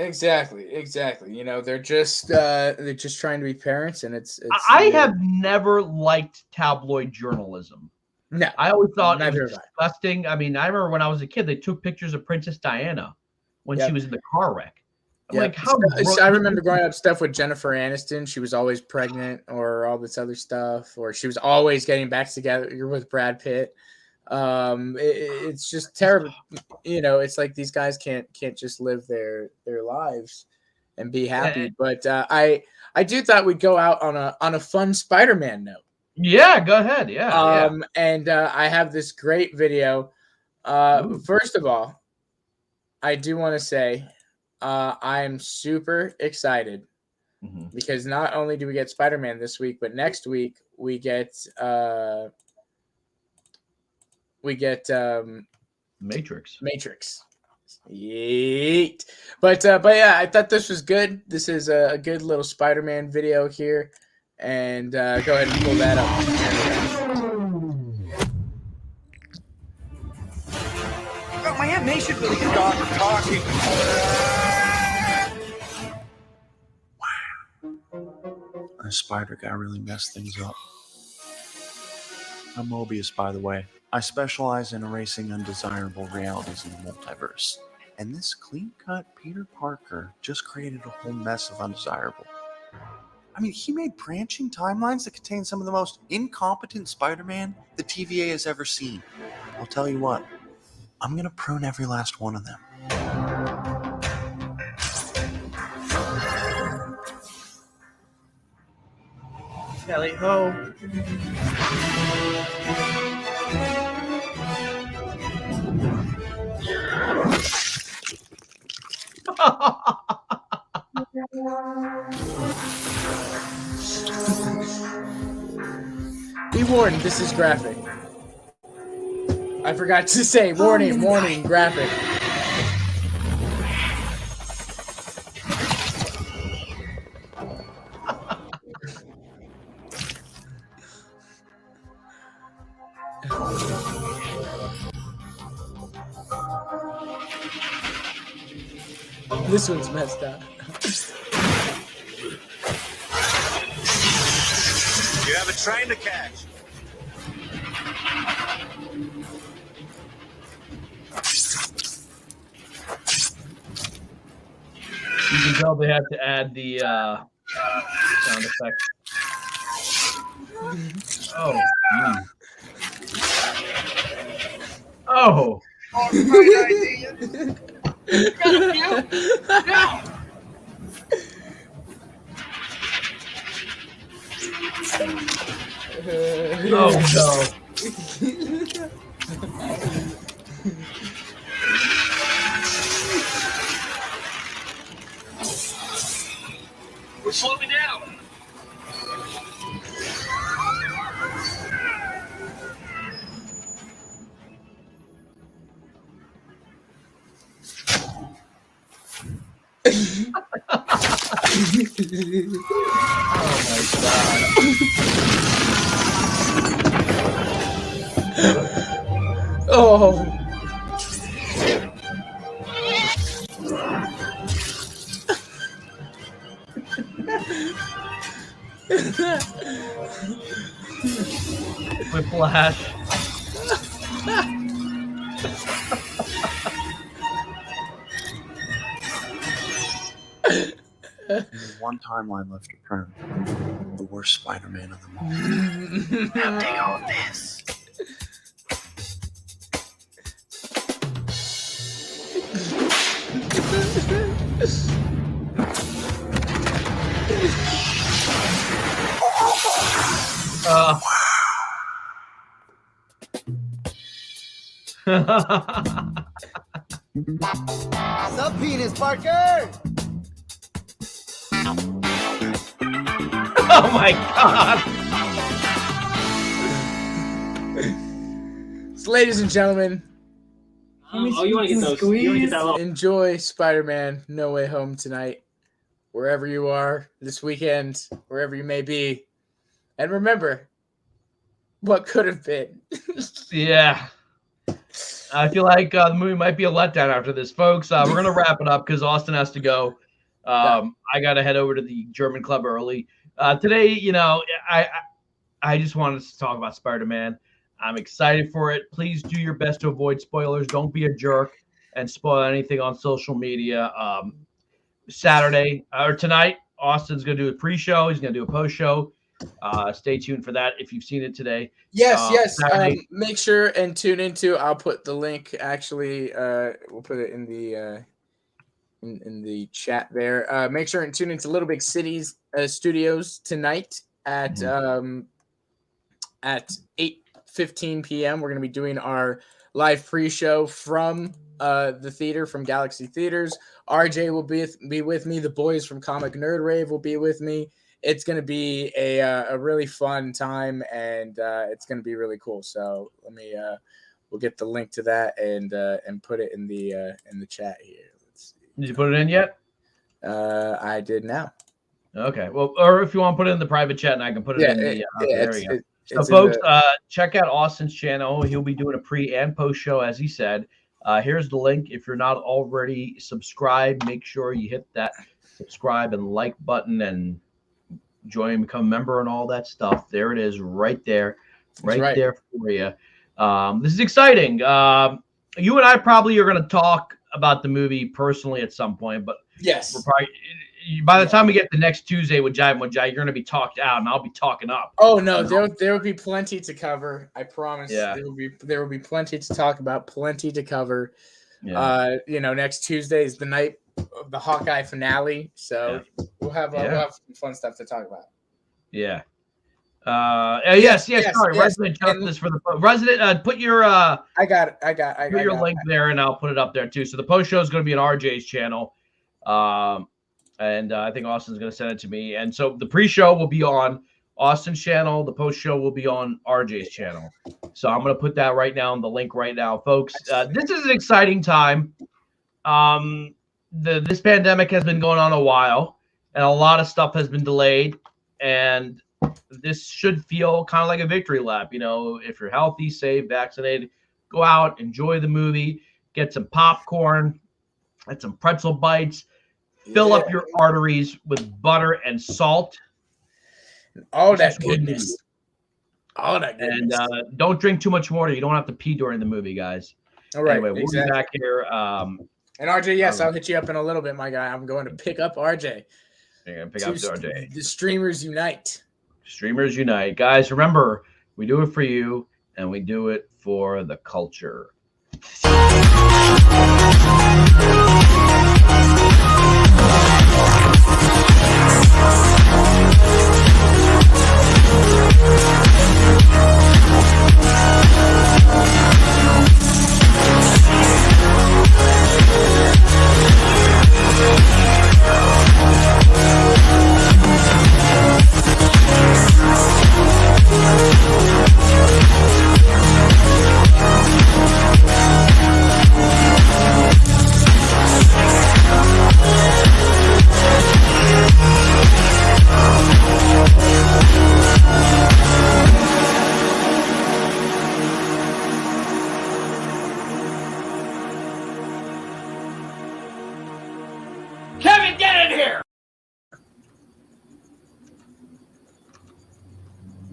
You know, they're just trying to be parents, and it's I have never liked tabloid journalism. No, I always thought it neither was have I. disgusting. I mean, I remember when I was a kid, they took pictures of Princess Diana when she was in the car wreck. I'm like, how? I remember growing up stuff with Jennifer Aniston. She was always pregnant, or all this other stuff, or she was always getting back together. You're with Brad Pitt. It's just terrible. You know, it's like these guys can't just live their lives and be happy. But I do thought we'd go out on a fun SpiderMan note. Yeah, go ahead. Yeah. And I have this great video. First of all, I do want to say I am super excited because not only do we get SpiderMan this week, but next week we get Matrix. Yeet. But yeah, I thought this was good. This is a good little Spider-Man video here. And go ahead and pull that up. Oh, my animation really stop talking. The spider guy really messed things up. I'm Mobius, by the way. I specialize in erasing undesirable realities in the multiverse. And this clean-cut Peter Parker just created a whole mess of undesirable. I mean, he made branching timelines that contain some of the most incompetent Spider-Man the TVA has ever seen. I'll tell you what, I'm gonna prune every last one of them. Kelly Ho. Be warned, this is graphic. I forgot to say, warning, graphic. This one's messed up. You have a train to catch. You can tell they had to add the sound effect. Oh. Oh. Oh no. Slow me down. Oh. Whiplash. There's one timeline left to prune. The worst Spider-Man of them all. Now take all this. Sup, penis, Parker? Oh my god. So, ladies and gentlemen, Oh, you want to get those? You want to get that little? enjoy Spider-Man No Way Home tonight, wherever you are this weekend, wherever you may be. And remember, what could have been. Yeah. I feel like the movie might be a letdown after this, folks. We're gonna wrap it up because Austin has to go. I gotta head over to the German club early today. You know, I just wanted to talk about SpiderMan. I'm excited for it. Please do your best to avoid spoilers. Don't be a jerk and spoil anything on social media. Saturday or tonight, Austin's gonna do a pre-show. He's gonna do a post-show. Stay tuned for that if you've seen it today. Yes. Make sure and tune into. I'll put the link. Actually, we'll put it in the in the chat there. Make sure and tune into Little Big Cities Studios tonight at 8:15 p.m. We're going to be doing our live pre-show from the theater, from Galaxy Theaters. RJ will be with me. The boys from Comic Nerd Rave will be with me. It's going to be a really fun time, and it's going to be really cool. So let me we'll get the link to that and put it in the chat here. Let's see. Did you put it in yet? I did now. Okay. Well, or if you want to put it in the private chat, and I can put it in the. There we go. So, folks, check out Austin's channel. He'll be doing a pre and post show, as he said. Here's the link. If you're not already subscribed, make sure you hit that subscribe and like button and join, become a member, and all that stuff. There it is, right there, right there for you. This is exciting. You and I probably are going to talk about the movie personally at some point, but yes, we're probably by the time we get to next Tuesday with JIVIN, you're going to be talked out, and I'll be talking up. Oh no, there will be plenty to cover. I promise. Yeah. There will be plenty to talk about, plenty to cover. Yeah. Next Tuesday is the night of the Hawkeye finale, so we'll have some fun stuff to talk about. Yeah. Yes. Sorry, Resident Justice for the Resident. Put your I got your link there, and I'll put it up there too. So the post show is going to be on RJ's channel, and I think Austin's going to send it to me. And so the pre-show will be on Austin's channel. The post show will be on RJ's channel. So I'm going to put that right now in the link right now, folks. This is an exciting time. This pandemic has been going on a while, and a lot of stuff has been delayed, and this should feel kind of like a victory lap. You know, if you're healthy, safe, vaccinated, go out, enjoy the movie, get some popcorn, get some pretzel bites, fill up your arteries with butter and salt. All that goodness. And don't drink too much water. You don't have to pee during the movie, guys. All right. Anyway, we'll be back here. And RJ, yes, I'll hit you up in a little bit, my guy. I'm going to pick up RJ. You're going to pick up RJ. The streamers unite. Streamers unite. Guys, remember, we do it for you, and we do it for the culture.